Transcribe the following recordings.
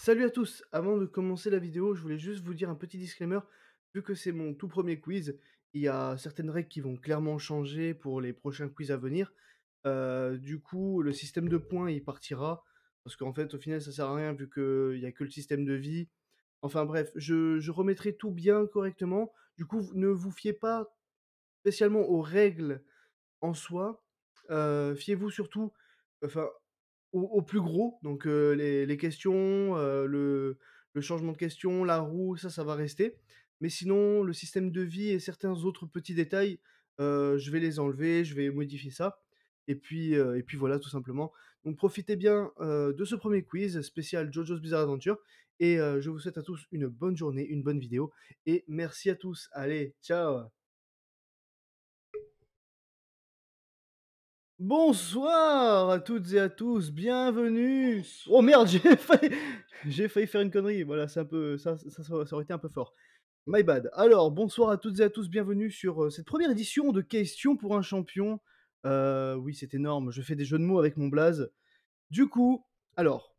Salut à tous! Avant de commencer la vidéo, je voulais juste vous dire un petit disclaimer. Vu que c'est mon tout premier quiz, il y a certaines règles qui vont clairement changer pour les prochains quiz à venir. Du coup, le système de points, il partira. Parce qu'en fait, au final, ça sert à rien vu qu'il y a que le système de vie. Enfin bref, je remettrai tout bien correctement. Du coup, ne vous fiez pas spécialement aux règles en soi. Fiez-vous surtout, enfin, au plus gros, donc les questions, le changement de question, la roue, ça va rester. Mais sinon, le système de vie et certains autres petits détails, je vais les enlever, je vais modifier ça. Et puis voilà, tout simplement. Donc profitez bien de ce premier quiz spécial JoJo's Bizarre Adventure. Et je vous souhaite à tous une bonne journée, une bonne vidéo. Et merci à tous. Allez, ciao! Bonsoir à toutes et à tous, bienvenue. Oh merde, j'ai failli faire une connerie. Voilà, c'est un peu ça aurait été un peu fort. My bad. Alors, bonsoir à toutes et à tous, bienvenue sur cette première édition de Questions pour un champion. Oui, c'est énorme. Je fais des jeux de mots avec mon blaze. Du coup, alors,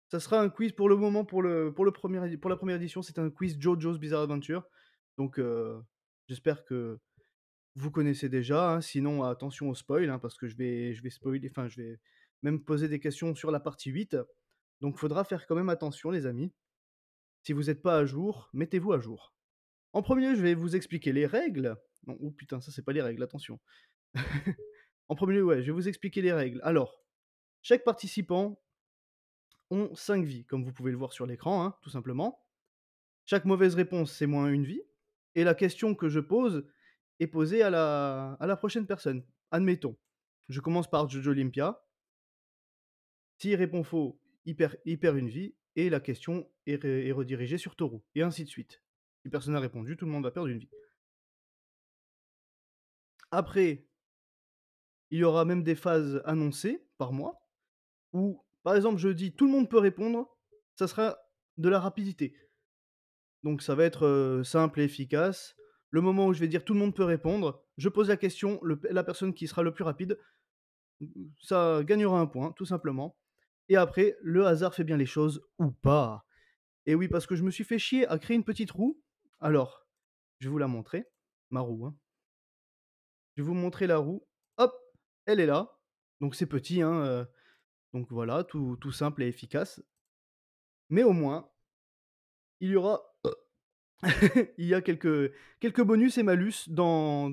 ça sera un quiz pour le moment pour la première édition. C'est un quiz JoJo's Bizarre Adventure. Donc, j'espère que vous connaissez déjà, hein, sinon attention au spoil, hein, parce que je vais spoiler, enfin je vais même poser des questions sur la partie 8. Donc faudra faire quand même attention les amis. Si vous n'êtes pas à jour, mettez-vous à jour. En premier, je vais vous expliquer les règles. Non, oh putain, ça c'est pas les règles, attention. En premier, ouais, je vais vous expliquer les règles. Alors, chaque participant ont 5 vies, comme vous pouvez le voir sur l'écran, hein, tout simplement. Chaque mauvaise réponse, c'est moins une vie. Et la question que je pose est posée à la prochaine personne. Admettons, je commence par Jojo Olympia. S'il répond faux, il perd une vie. Et la question est redirigée sur Toru. Et ainsi de suite. Si personne n'a répondu, tout le monde va perdre une vie. Après, il y aura même des phases annoncées par moi. Où, par exemple, je dis tout le monde peut répondre. Ça sera de la rapidité. Donc ça va être simple et efficace. Le moment où je vais dire tout le monde peut répondre, je pose la question, la personne qui sera le plus rapide, ça gagnera un point, tout simplement. Et après, le hasard fait bien les choses ou pas. Et oui, parce que je me suis fait chier à créer une petite roue. Alors, je vais vous la montrer, ma roue. Hein. Je vais vous montrer la roue. Hop, elle est là. Donc c'est petit, hein. Donc voilà, tout simple et efficace. Mais au moins, il y aura il y a quelques bonus et malus dans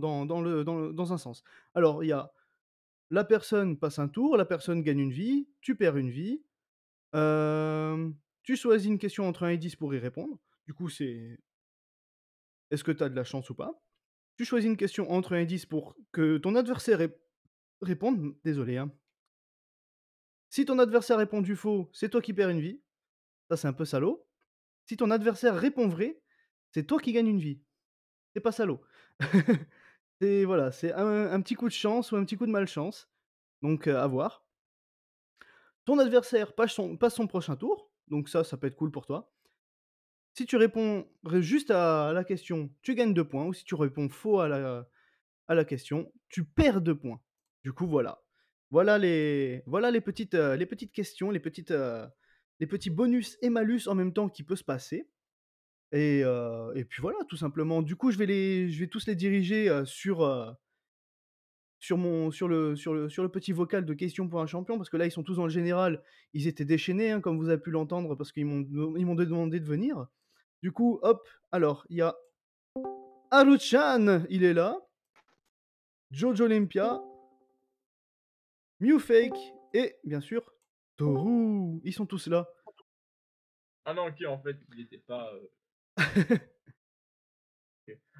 un sens. Alors, il y a la personne passe un tour, la personne gagne une vie, tu perds une vie. Tu choisis une question entre 1 et 10 pour y répondre. Du coup, c'est est-ce que tu as de la chance ou pas? Tu choisis une question entre 1 et 10 pour que ton adversaire réponde. Désolé, hein. Si ton adversaire répond du faux, c'est toi qui perds une vie. Ça, c'est un peu salaud. Si ton adversaire répond vrai, c'est toi qui gagnes une vie. C'est pas salaud. C'est voilà, c'est un petit coup de chance ou un petit coup de malchance, donc à voir. Ton adversaire passe son prochain tour, donc ça peut être cool pour toi. Si tu réponds juste à la question, tu gagnes 2 points ou si tu réponds faux à la question, tu perds 2 points. Du coup, voilà. Voilà les petites questions, les petits bonus et malus en même temps qui peut se passer. Et puis voilà, tout simplement. Du coup, je vais tous les diriger, sur le petit vocal de questions pour un champion, parce que là, ils sont tous dans le général. Ils étaient déchaînés, hein, comme vous avez pu l'entendre, parce ils m'ont demandé de venir. Du coup, hop, alors, il y a Haru-chan, il est là. Jojo Olympia, Mewfake et, bien sûr, Toru. Ils sont tous là. Ah non, OK, en fait, il était pas, OK.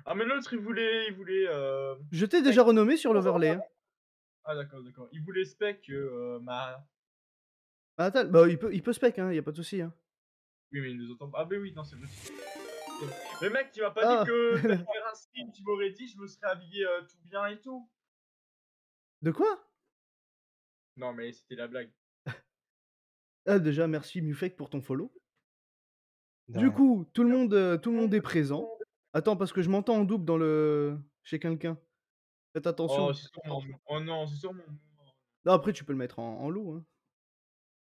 Ah mais l'autre, il voulait, Je t'ai déjà spec. renommé sur l'overlay. Hein. Ah d'accord, d'accord. Il voulait spec, ma Ah, attends, bah, il peut spec, hein, y a pas de souci. Hein. oui, mais il nous entend pas. Ah beh oui, non, c'est vrai. Mais mec, tu m'as pas dit Ah, que t'allais faire un stream, tu m'aurais dit, je me serais habillé, tout bien et tout. de quoi? Non, mais c'était la blague. Ah, déjà, merci Mewfake pour ton follow. De Du rien. coup, tout le monde est présent. Attends, parce que je m'entends en double chez quelqu'un. Faites Oh, attention. c'est sûrement moi. Oh non, c'est sûrement moi. Non, après, tu peux le mettre en low, hein.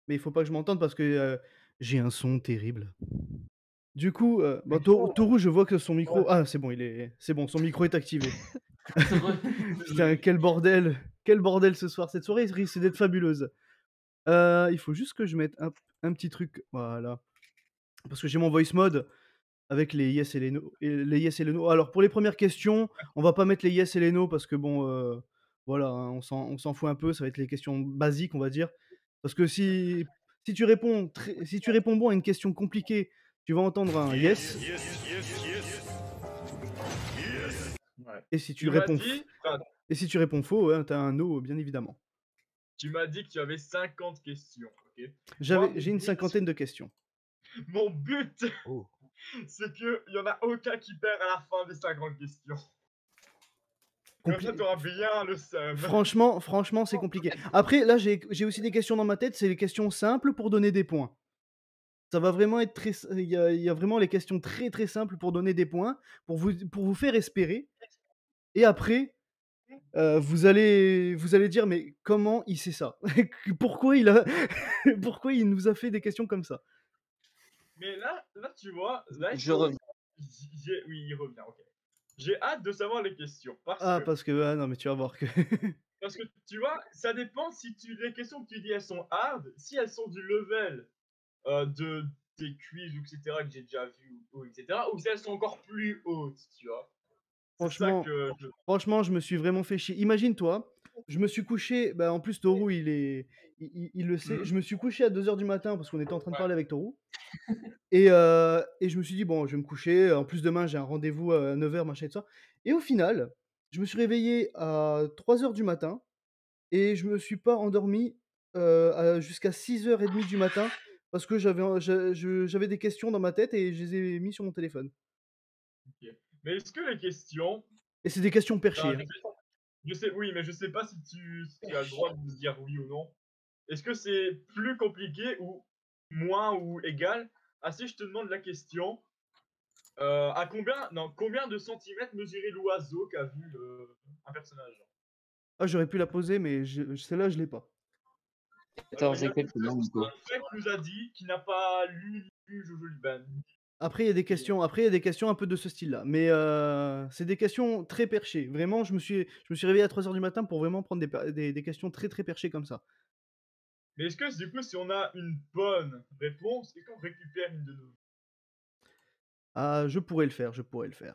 Mais il faut pas que je m'entende parce que J'ai un son terrible. Du coup, bah, Oh, Toru, je vois que son ouais. micro ah, c'est bon, c'est bon, son micro est activé. C'est vrai. Putain, quel bordel ce soir. Cette soirée risque d'être fabuleuse. Il faut juste que je mette un petit truc, voilà. Parce que j'ai mon voice mode avec les yes et les no les yes et les no. Alors pour les premières questions, on va pas mettre les yes et les no parce que bon, voilà, hein, on s'en fout un peu, ça va être les questions basiques, on va dire. Parce que si tu réponds bon à une question compliquée, tu vas entendre un yes Ouais. et si tu Tu m'as réponds dit, enfin, faux, ouais, tu as un no, bien évidemment. tu m'as dit que tu avais 50 questions, OK? Moi, J'ai une but cinquantaine de questions. mon but, Oh. c'est qu'il y en a aucun qui perd à la fin des 50 questions. Comme ça, Compli tu auras bien le seum. franchement, c'est compliqué. Après, là, j'ai aussi des questions dans ma tête, c'est les questions simples pour donner des points. Ça va vraiment être il y a vraiment les questions très, très simples pour donner des points, pour vous faire espérer et après, vous allez dire: «Mais comment il sait ça? Pourquoi il a pourquoi il nous a fait des questions comme ça?» Mais là, tu vois, là, il Je faut reviens. oui, il revient, OK. J'ai hâte de savoir les questions Ah parce que ah non, mais tu vas voir que parce que tu vois, ça dépend si les questions que tu dis, elles sont hard, si elles sont du level, de des quiz ou et cetera que j'ai déjà vu ou et cetera, ou si elles sont encore plus hautes, tu vois? C'est ça franchement que je Franchement, je me suis vraiment fait chier. Imagine-toi, je me suis couché, bah, en plus Toru il le sait, mmh, je me suis couché à 2 heures du matin parce qu'on était en train de ouais, parler avec Toru et je me suis dit: «Bon, je vais me coucher, en plus demain j'ai un rendez-vous à 9 heures machin et tout ça» et au final, je me suis réveillé à 3 heures du matin et je me suis pas endormi, jusqu'à 6h30 du matin parce que j'avais des questions dans ma tête et je les ai mis sur mon téléphone OK. Mais est-ce que les questions, et c'est des questions enfin, perchées, hein. je sais oui, mais je sais pas si tu as le droit de me dire oui ou non. Est-ce que c'est plus compliqué ou moins ou égal à si je te demande la question, à combien de centimètres mesurait l'oiseau qu'a vu un personnage? Ah, j'aurais pu la poser mais celle-là je l'ai pas. OK, 14 et quelques non, Nico. Greg nous a dit qu'il n'a pas lu ni vu Jojo Liban. Après, il y a des questions un peu de ce style-là, mais c'est des questions très perchées. Vraiment, je me suis réveillé à 3 heures du matin pour vraiment prendre des questions très, très perchées comme ça. Mais est-ce que du coup, si on a une bonne réponse, est-ce qu'on récupère une de nos Ah, je pourrais le faire, je pourrais le faire.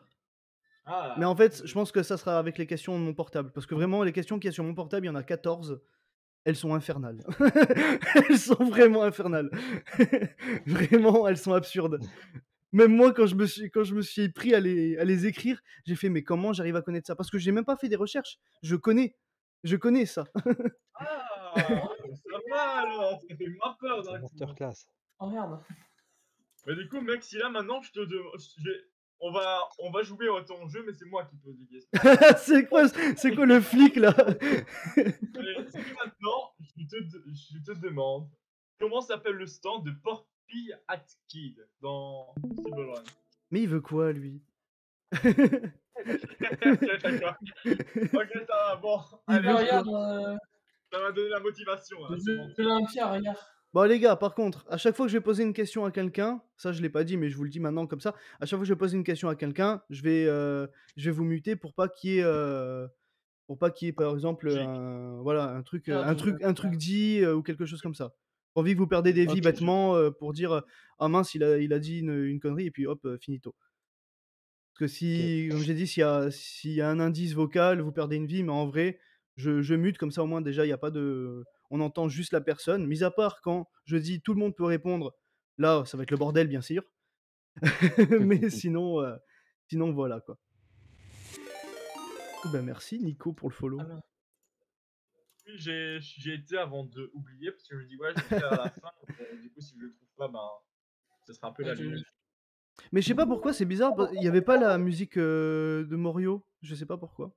Mais en ah! fait, je pense que ça sera avec les questions de mon portable, parce que vraiment les questions qu'il y a sur mon portable, il y en a 14, elles sont infernales. Elles sont vraiment infernales. Vraiment, elles sont absurdes. Même moi, quand je me suis pris à les écrire, j'ai fait: «Mais comment j'arrive à connaître ça?» parce que j'ai même pas fait des recherches. Je connais ça. Ah! Ça va alors, ça fait moins peur C'est d'un une coup. masterclass. Oh merde. Mais du coup, mec, si là maintenant je te demande, on va jouer à ton jeu, mais c'est moi qui pose des questions. C'est quoi le flic là? Allez, si maintenant je te demande comment s'appelle le stand de Porpy Hat Kid dans Civil Run? Mais il veut quoi lui? OK, d'accord. OK, ça va, bon, Il allez, veut Regarde, ça m'a donné la motivation là, c'est bon. de l'Olympia, regarde. Bon les gars, par contre, à chaque fois que je vais poser une question à quelqu'un, ça je l'ai pas dit, mais je vous le dis maintenant comme ça, à chaque fois que je vais poser une question à quelqu'un, je vais vous muter pour pas qu'il y ait par exemple, Logique. un truc dit, ou quelque chose comme ça. Pas envie que vous perdez des vies Ok. bêtement, pour dire, «Ah mince, il a dit une connerie» et puis hop, finito. Parce que si, comme j'ai dit, s'il y a un indice vocal, vous perdez une vie, mais en vrai, je mute comme ça au moins déjà il y a pas de on entend juste la personne, mis à part quand je dis: «Tout le monde peut répondre», là, ça va être le bordel bien sûr. Mais sinon voilà quoi. Bah, merci Nico pour le Ah follow. merde. Oui, j'ai été avant de oublier parce que je me dis: «Ouais, je vais le faire à la fin», du coup, si je le trouve pas, ben, ce sera un peu Ouais, la loose. Mais je sais pas pourquoi, c'est bizarre, il y avait pas la musique, de Morio, je sais pas pourquoi.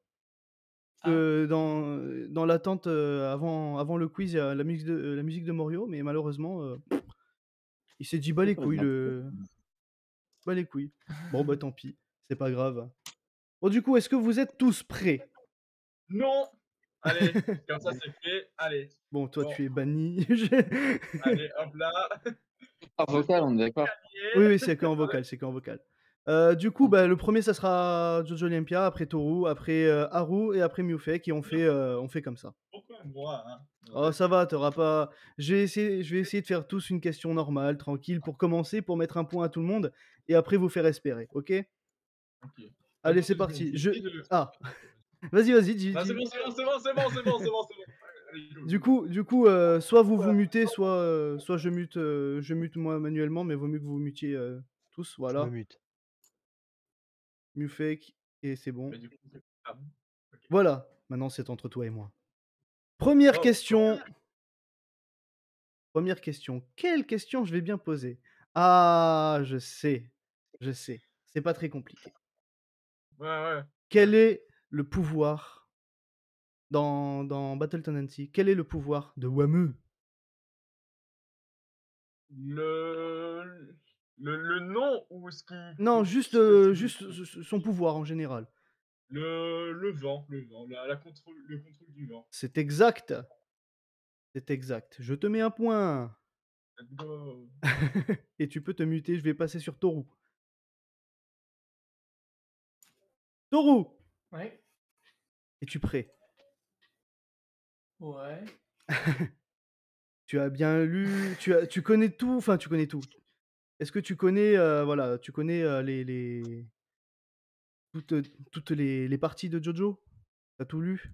Ah. Dans l'attente, avant le quiz, il y a la musique de Morio, mais malheureusement, il s'est dit: «Bah les couilles bah les couilles». Bon bah tant pis, c'est pas grave. Bon du coup, est-ce que vous êtes tous prêts? Non! Allez, comme ça, c'est fait. Allez, Bon, toi bon, tu es banni. allez, hop là. Par vocal, on est d'accord? Oui, oui, c'est qu'en vocal, c'est qu'en vocal. Du coup, bah, le premier, ça sera Jojo Olympia, après Toru, après Haru et après Mewfake et on fait comme ça. Pourquoi moi, hein? Oh, ça va, t'auras pas. Je vais essayer de faire tous une question normale, tranquille, pour commencer, pour mettre un point à tout le monde et après vous faire espérer, ok? Ok. Allez, Attends c'est 2 secondes, parti. je vais Je. essayer de Ah, vas-y, dis, ah, c'est dis. bon, c'est bon, c'est bon, c'est bon, c'est bon, c'est bon, c'est bon. Allez, Du go, go. coup, du coup, soit vous mutez, soit je mute moi manuellement, mais vaut mieux que vous mutiez tous, Je me voilà. mute. Mewfake et c'est bon. Mais du coup, c'est ah bon? OK. Voilà, maintenant c'est entre toi et moi. Première Oh, question. Première question. Quelle question je vais bien poser? Ah, je sais. C'est pas très compliqué. ouais, ouais. Quel est le pouvoir dans Battle Tendency? Quel est le pouvoir de Wamuu? Le le nom ou ce qui Non, ce que c'est juste son pouvoir en général. le vent, la contrôle le contrôle du vent. C'est exact. C'est exact. Je te mets un point. Let's go. Et tu peux te muter, je vais passer sur Toru. Toru, Ouais. es-tu prêt? Ouais. Tu as bien lu, tu connais tout, enfin tu connais tout. Est-ce que tu connais, voilà, tu connais toutes, toutes les parties de JoJo? T'as tout lu?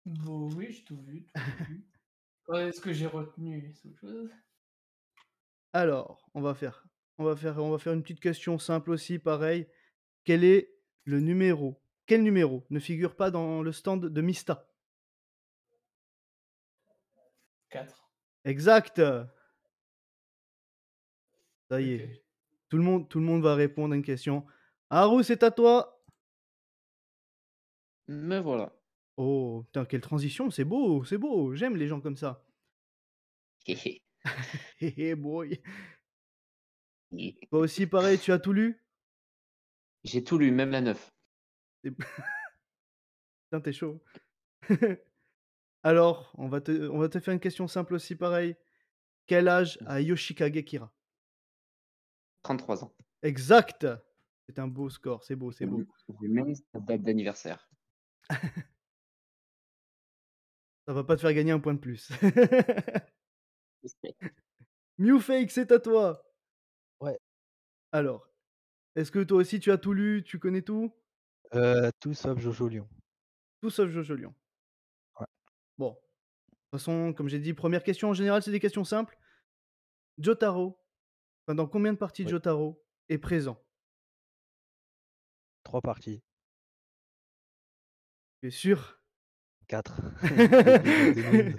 Bon, oui, j'ai tout vu, tout vu. Ouais, ce que j'ai retenu, c'est autre chose. Alors, on va faire une petite question simple aussi, pareil. Quel est le numéro? Quel numéro ne figure pas dans le stand de Mista? 4. Exact! Ça y est, Ok. tout le monde va répondre à une question. Haru, c'est à toi! Me voilà. Oh, putain, quelle transition, c'est beau, j'aime les gens comme ça. Héhé. Hé hé, boy. Toi aussi, pareil, tu as tout lu? J'ai tout lu, même la 9. C'est- Putain, t'es chaud. Alors, on va te faire une question simple aussi, pareil. Quel âge a Yoshikage Kira? 33 ans. Exact! C'est un beau score, c'est beau, c'est beau. J'ai même sa date d'anniversaire. Ça va pas te faire gagner un point de plus. Mewfake, c'est à toi! Ouais. Alors, est-ce que toi aussi tu as tout lu, tu connais tout? Tout sauf Jojo Lion. Tout sauf Jojo Lion. Ouais. Bon, de toute façon, comme j'ai dit, première question en général, c'est des questions simples. Jotaro, dans combien de parties Oui. Jotaro est présent? 3 parties. Tu es sûr? 4. Des Demon.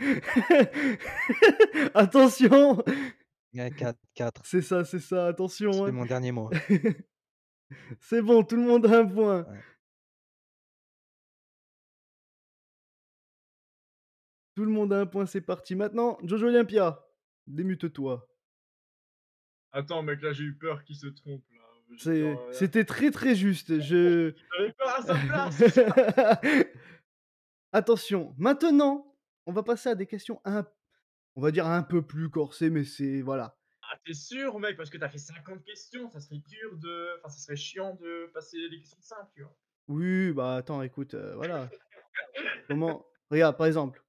Attention! Ouais, 4. C'est ça, attention, C'est hein. mon dernier mot. C'est bon, tout le monde a un point. Ouais. Tout le monde a un point, c'est parti. Maintenant, Jojo Olympia, démute-toi. Attends mec, là j'ai eu peur qu'il se trompe là. C'était très très juste. J'avais peur à sa place. Attention, maintenant, on va passer à des questions on va dire un peu plus corsées, mais c'est voilà. Ah, t'es sûr mec? Parce que t'as fait 50 questions, ça serait dur de enfin ça serait chiant de passer des questions simples, tu vois? Oui, bah attends, écoute, voilà. Regarde, par exemple,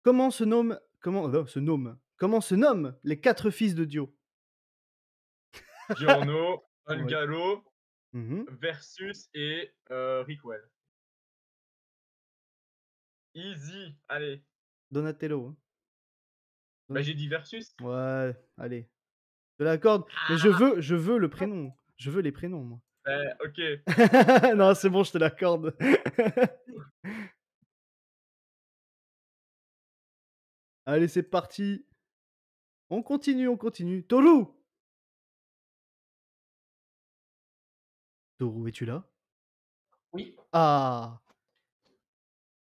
comment se nomment les 4 fils de Dio? Giorno, Ouais. Gallo, Mmh. Versus et Rickwell. Easy, allez. Donatello, hein. Bah j'ai dit Versus. Ouais, allez, je te l'accorde, mais je veux le prénom. Je veux les prénoms, moi. OK. Non, c'est bon, je te l'accorde. Allez, c'est parti. On continue, on continue. Toru! Toru, es-tu là? Oui. Ah!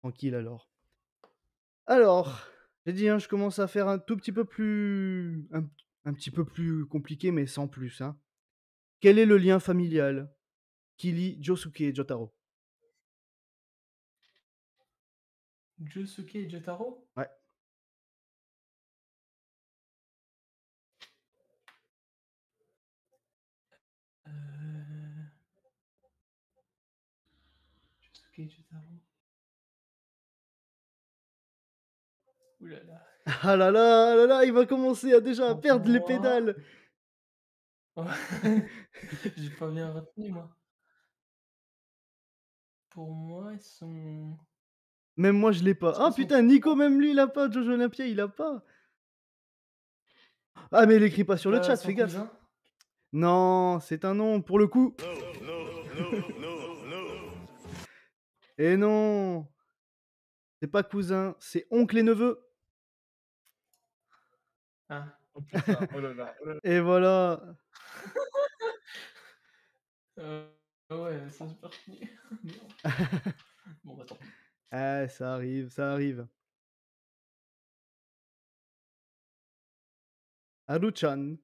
Tranquille alors. Alors, j'ai dit, hein, je commence à faire un tout petit peu plus un petit peu plus compliqué, mais sans plus, hein. Quel est le lien familial qui lie Josuke et Jotaro? Josuke et Jotaro? Ouais. Jotaro. Ouh là là. Ah là là, là là, il va commencer à déjà Pour perdre les moi... pédales. J'ai pas bien retenu, moi. Pour moi, ils sont... Même moi, je l'ai pas. Est-ce Ah qu'ils sont putain, Nico, même lui, il a pas. Jojo Olympia, il a pas. Ah, mais il écrit pas sur le chat, son fais gaffe. cousin? Non, c'est un nom, pour le coup. Et non, c'est pas cousin, c'est oncle et neveu. Ah. Oh putain, oh là là, oh là là. Et voilà. Ouais, ça c'est pas retenu. Merde. Bon, bah tant pis. Ah, ça arrive, ça arrive. Haru-chan.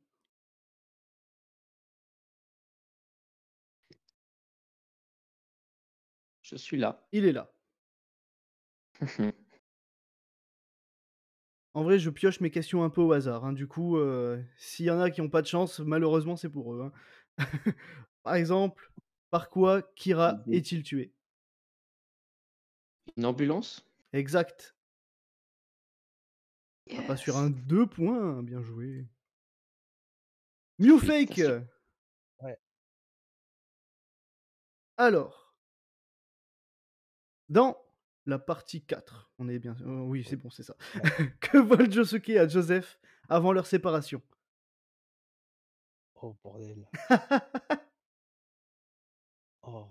Je suis là. Il est là. En vrai, je pioche mes questions un peu au hasard. Hein. Du coup, s'il y en a qui n'ont pas de chance, malheureusement, c'est pour eux. Hein. Par exemple, par quoi Kira Mhm. est-il tué? Une ambulance? Exact. On passe sur un 2 points. Bien joué. Mew Fake. Félicitations. Ouais. Alors, dans la partie 4, on est bien. Oui, c'est bon, c'est ça. Ouais. Que vole Josuke à Joseph avant leur séparation? Oh bordel. Oh.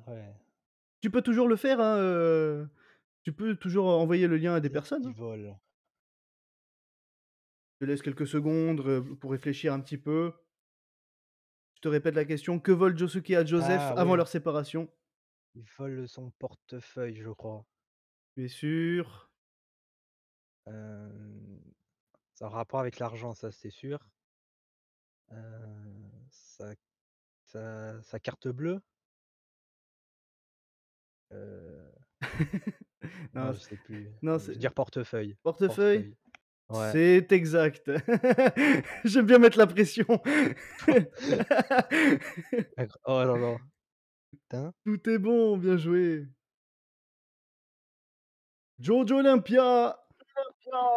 Ouais. Tu peux toujours le faire, hein, tu peux toujours envoyer le lien à des Qu'est-ce personnes. qui Hein. vole? Je te laisse quelques secondes pour réfléchir un petit peu. Je te répète la question. Que vole Josuke à Joseph Ah avant oui, leur séparation? il vole son portefeuille, je crois. Tu es sûr? Ça a un rapport avec l'argent, ça c'est sûr. Sa, sa carte bleue? Non, Ouais, je sais plus. non, Je vais dire portefeuille. portefeuille? Ouais. C'est exact. J'aime bien mettre la pression. Oh là là. Putain. Tout est bon, bien joué. Jojo Olympia.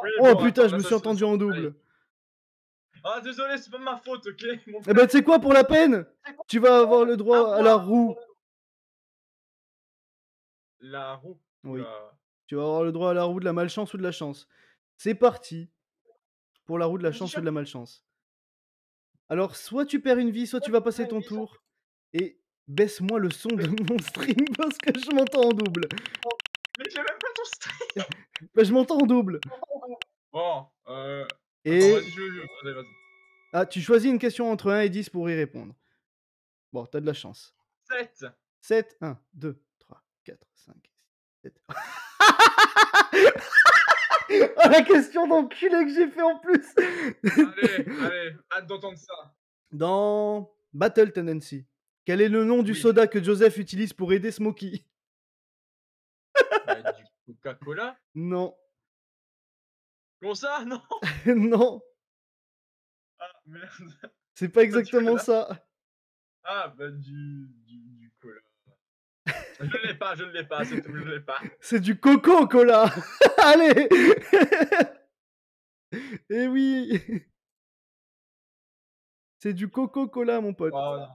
Oui, Oh bon, putain, attends, je là, me ça, suis entendu en allez. double. Ah, désolé, c'est pas ma faute, ok? Mon Eh frère. ben, tu sais quoi, pour la peine, tu vas avoir le droit à la roue. La roue. Oui. Oula. Tu vas avoir le droit à la roue de la malchance ou de la chance. C'est parti pour la roue de la Vas-y, chance ou chope. de la malchance. Alors, soit tu perds une vie, soit tu vas passer ton tour. Et baisse-moi le son de mon stream parce que je m'entends en double. Mais j'ai même pas ton stream. Bah, je m'entends en double. Bon, Et attends, vas-y, allez, vas-y. ah, tu choisis une question entre 1 et 10 pour y répondre. Bon, t'as de la chance. 7. 7, 1, 2, 3, 4, 5, 6, 7. Oh, la question d'enculé que j'ai fait en plus. Allez, hâte d'entendre ça. Dans Battle Tendency, quel est le nom du Oui. soda que Joseph utilise pour aider Smokey? Bah, du Coca-Cola? Non. Comment ça? Non? Non, Ah, merde. c'est pas du exactement cola. ça. Ah, bah, du cola. Je ne l'ai pas, c'est tout, je ne l'ai pas. C'est du Coca-Cola. Allez. Eh oui. C'est du Coca-Cola, mon pote. Oh, non.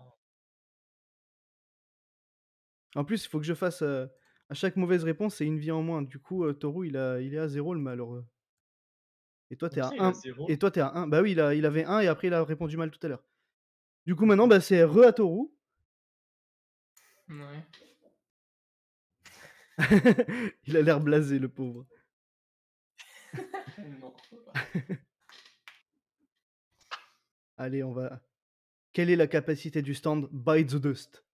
En plus, il faut que je fasse à chaque mauvaise réponse, c'est une vie en moins. Du coup, Toru, il est à 0, le malheureux. Et toi, t'es à Comment ça, il a 1. zéro? Et toi, t'es à 1. Bah oui, il avait 1 et après, il a répondu mal tout à l'heure. Du coup, maintenant, bah, c'est re à Toru. Ouais. Il a l'air blasé, le pauvre. Non. Allez, on va. Quelle est la capacité du stand By the Dust?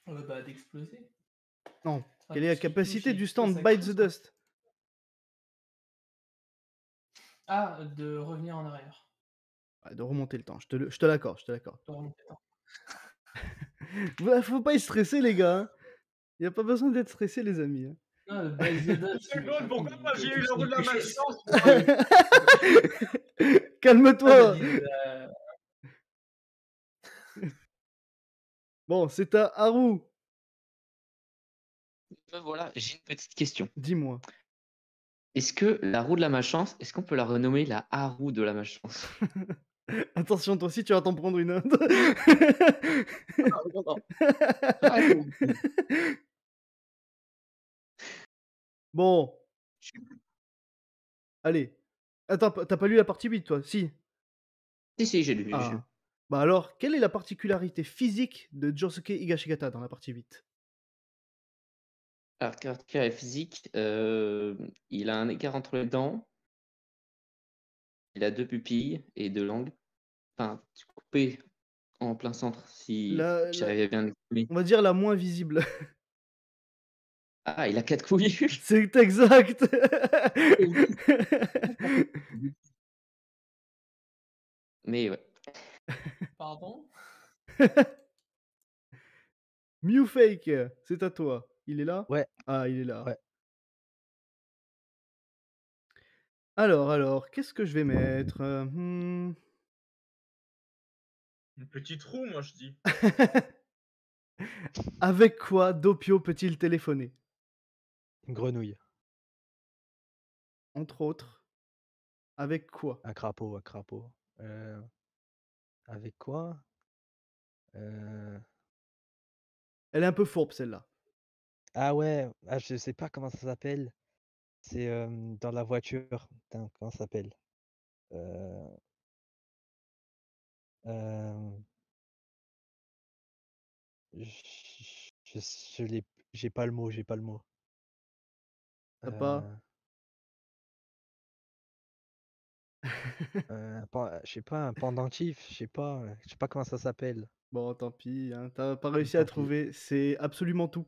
Bah, d'exploser. Non. Ah, Quelle est la tout ce qui capacité touche, du il stand explose, ça By the explose, quoi. Dust? Ah, de revenir en arrière. Ouais, de remonter le temps. Je te l'accorde, je te l'accorde. De remonter le temps. Bah, faut pas y stresser, les gars. Hein. Y a pas besoin d'être stressé, les amis. Hein. Non, le By the Dust, Une seconde, pourquoi moi j'ai eu la roue de la touche- malchance? Calme-toi. Ah, Bon, c'est à Haru. Me voilà, j'ai une petite question. Dis-moi. Est-ce que la roue de la malchance, est-ce qu'on peut la renommer la Haru de la malchance? Attention, toi aussi, tu vas t'en prendre une. Hein. Non, non. Arrête. Bon, allez. Attends, t'as pas lu la partie 8, toi? Si. Si, j'ai lu, j'ai lu. Ah. Bah alors, quelle est la particularité physique de Josuke Higashigata dans la partie 8? Alors, caractère physique, il a un écart entre les dents, il a 2 pupilles et 2 langues. Enfin, coupé en plein centre, si j'arrive à bien l'exprimer. On va dire la moins visible. Ah, il a 4 couilles. C'est exact. Mais ouais. Pardon? Mewfake, c'est à toi. Il est là? Ouais. Ah, il est là. Ouais. Alors, qu'est-ce que je vais mettre? Une petite roue, moi, je dis. Avec quoi Doppio peut-il téléphoner? Une grenouille. Entre autres. Avec quoi? Un crapaud, un crapaud. Avec quoi? Elle est un peu fourbe, celle-là. Ah ouais, je sais pas comment ça s'appelle. C'est dans la voiture. Putain, comment ça s'appelle? Je l'ai, j'ai pas le mot, j'ai pas le mot. T'as pas? Je sais pas, un pendentif, je sais pas comment ça s'appelle. Bon, tant pis, hein, t'as pas réussi Tant à pis. trouver. C'est absolument tout.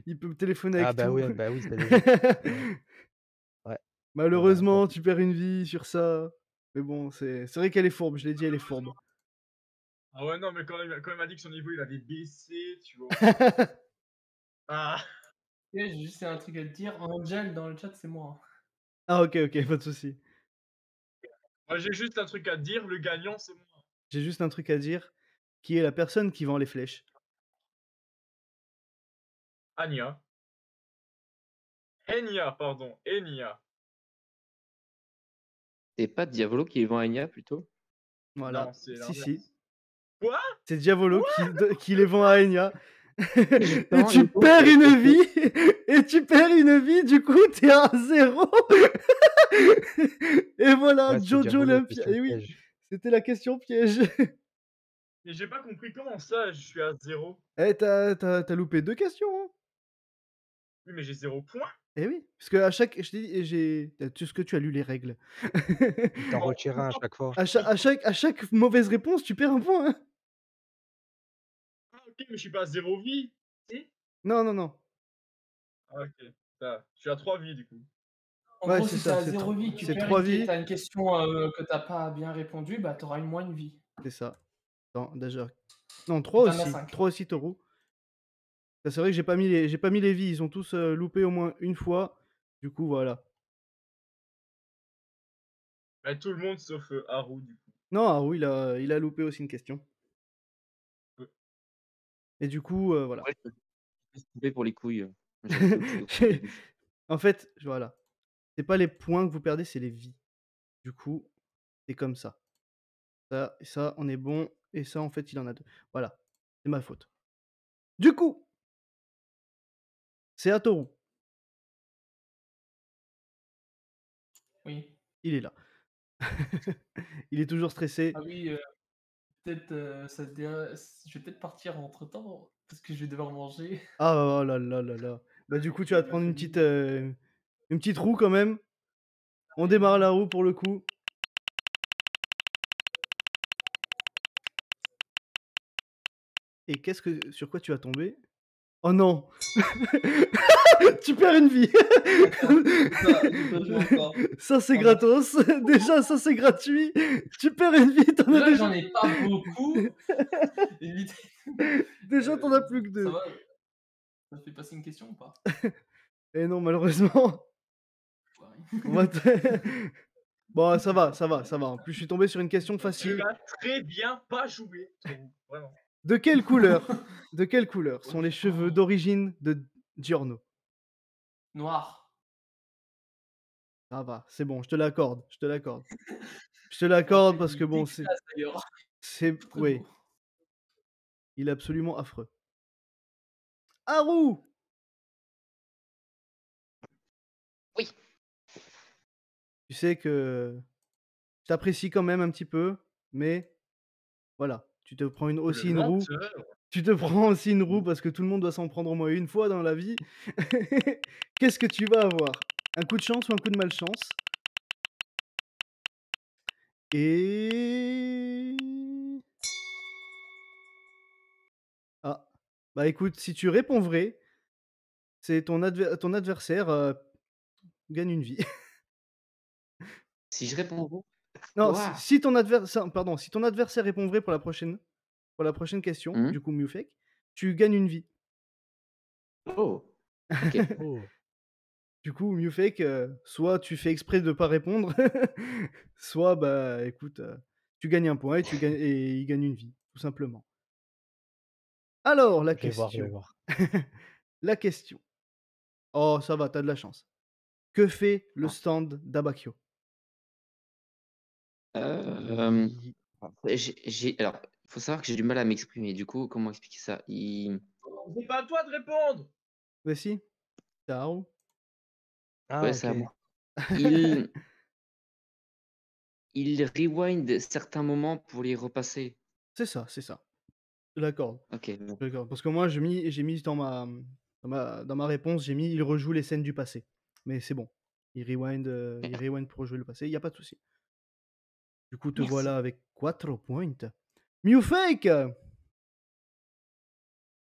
Il peut téléphoner Ah avec bah tout. oui, c'est logique. Ouais. Malheureusement, tu perds une vie sur ça. Mais bon, c'est vrai qu'elle est fourbe, je l'ai dit, elle est fourbe. Ah ouais, non, mais quand il m'a dit que son niveau il avait baissé, tu vois. Ah, Ouais, j'ai juste un truc à te dire. Angel dans le chat, c'est moi. Ah ok, pas de souci. moi j'ai juste un truc à te dire, le gagnant c'est moi. J'ai juste un truc à dire. Qui est la personne qui vend les flèches? Anya. Enya, pardon, Enya. C'est pas Diavolo qui vend Enya plutôt? Voilà. Non, c'est Si. l'inverse. Quoi? C'est Diavolo qui les vend à Enya. Et Justement, tu perds une vie. Et tu perds une vie, du coup, t'es à 0. Et voilà, Ouais, c'est Jojo Diavolo, Olympia. question Et oui, piège. c'était la question piège. Mais j'ai pas compris comment ça, je suis à 0. Eh, t'as loupé 2 questions, hein. Oui, mais j'ai 0 points. Eh oui, parce que à chaque, je t'ai dit, tout ce que tu as lu les règles. Il t'en retire un à chaque fois. À chaque mauvaise réponse, tu perds un point. Hein. Ah, ok, mais je suis pas à 0 vie. Si? Non. Ah, ok, ça, je suis à 3 vies du coup. En Ouais, gros, c'est si ça, t'as c'est 0 vie, tu c'est perds 3 une, vies. t'as une question que t'as pas bien répondu, bah t'auras une moins une vie. C'est ça. Attends, déjà. Non, 3 T'en as aussi. 5. 3 aussi, Toru. Ça, c'est vrai que j'ai pas mis les vies. Ils ont tous loupé au moins une fois. Du coup, voilà. Bah, tout le monde sauf Haru du coup. Non, Haru, il a loupé aussi une question. Et du coup, voilà. Ouais, je me suis trompé pour les couilles. J'avais autre chose au début. En fait, voilà. C'est pas les points que vous perdez, c'est les vies. Du coup, c'est comme ça. Ça, on est bon. Et ça, en fait, il en a 2. Voilà. C'est ma faute. Du coup, c'est à Toru. Oui. Il est là. Il est toujours stressé. Ah oui, peut-être ça te dirait- je vais peut-être partir entre temps parce que je vais devoir manger. Ah oh là là là là. Bah du coup, tu vas te prendre une petite roue quand même. On démarre la roue pour le coup. Et sur quoi tu vas tomber? Oh non. Tu perds une vie. Ça c'est gratos. Déjà ça c'est gratuit. Tu perds une vie, t'en as Là, déjà. j'en ai pas beaucoup. Déjà t'en as plus que 2. Ça va? Ça te fait passer une question ou pas? Et non, malheureusement. On va Bon, ça va. En plus, je suis tombé sur une question Tu facile. as très bien pas joué, Toru, vraiment. De quelle couleur sont les cheveux d'origine de Giorno? Noir. Ça va, c'est bon, je te l'accorde. Je te En l'accorde fait, parce il que est bon, dégueulasse d'ailleurs. c'est Très oui, beau. il est absolument affreux. Haru! Oui. Tu sais que je t'apprécie quand même un petit peu, mais voilà, tu te prends aussi une roue. Tu te prends aussi une roue parce que tout le monde doit s'en prendre au moins une fois dans la vie. Qu'est-ce que tu vas avoir? Un coup de chance ou un coup de malchance? Et... Ah, bah écoute, si tu réponds vrai, c'est ton adversaire gagne une vie. Si je réponds vous. Non, Ouah. si ton adversaire, pardon, si ton adversaire répond vrai pour la prochaine question, Mmh. du coup Mewfake, tu gagnes une vie. Oh. Ok. Oh, Du coup, Mewfake, soit tu fais exprès de pas répondre, soit bah écoute, tu gagnes un point et il gagne une vie, tout simplement. Alors la je vais voir, je vais question. voir. La question. Oh, ça va, t'as de la chance. Que fait le Ah. stand d'Abakio? Euh, Il- Alors, il faut savoir que j'ai du mal à m'exprimer. Du coup, comment expliquer ça? C'est pas à toi de répondre. Mais si, c'est Haru. Ah, Ouais, ok. c'est à moi. Il... il rewind certains moments pour les repasser. C'est ça, c'est ça. Je l'accorde. Ok. Bon. Je l'accorde. Parce que moi, j'ai mis dans ma réponse, j'ai mis il rejoue les scènes du passé. Mais c'est bon. Il rewind pour rejouer le passé, il n'y a pas de souci. Du coup, te Merci. voilà avec 4 points. Mewfake!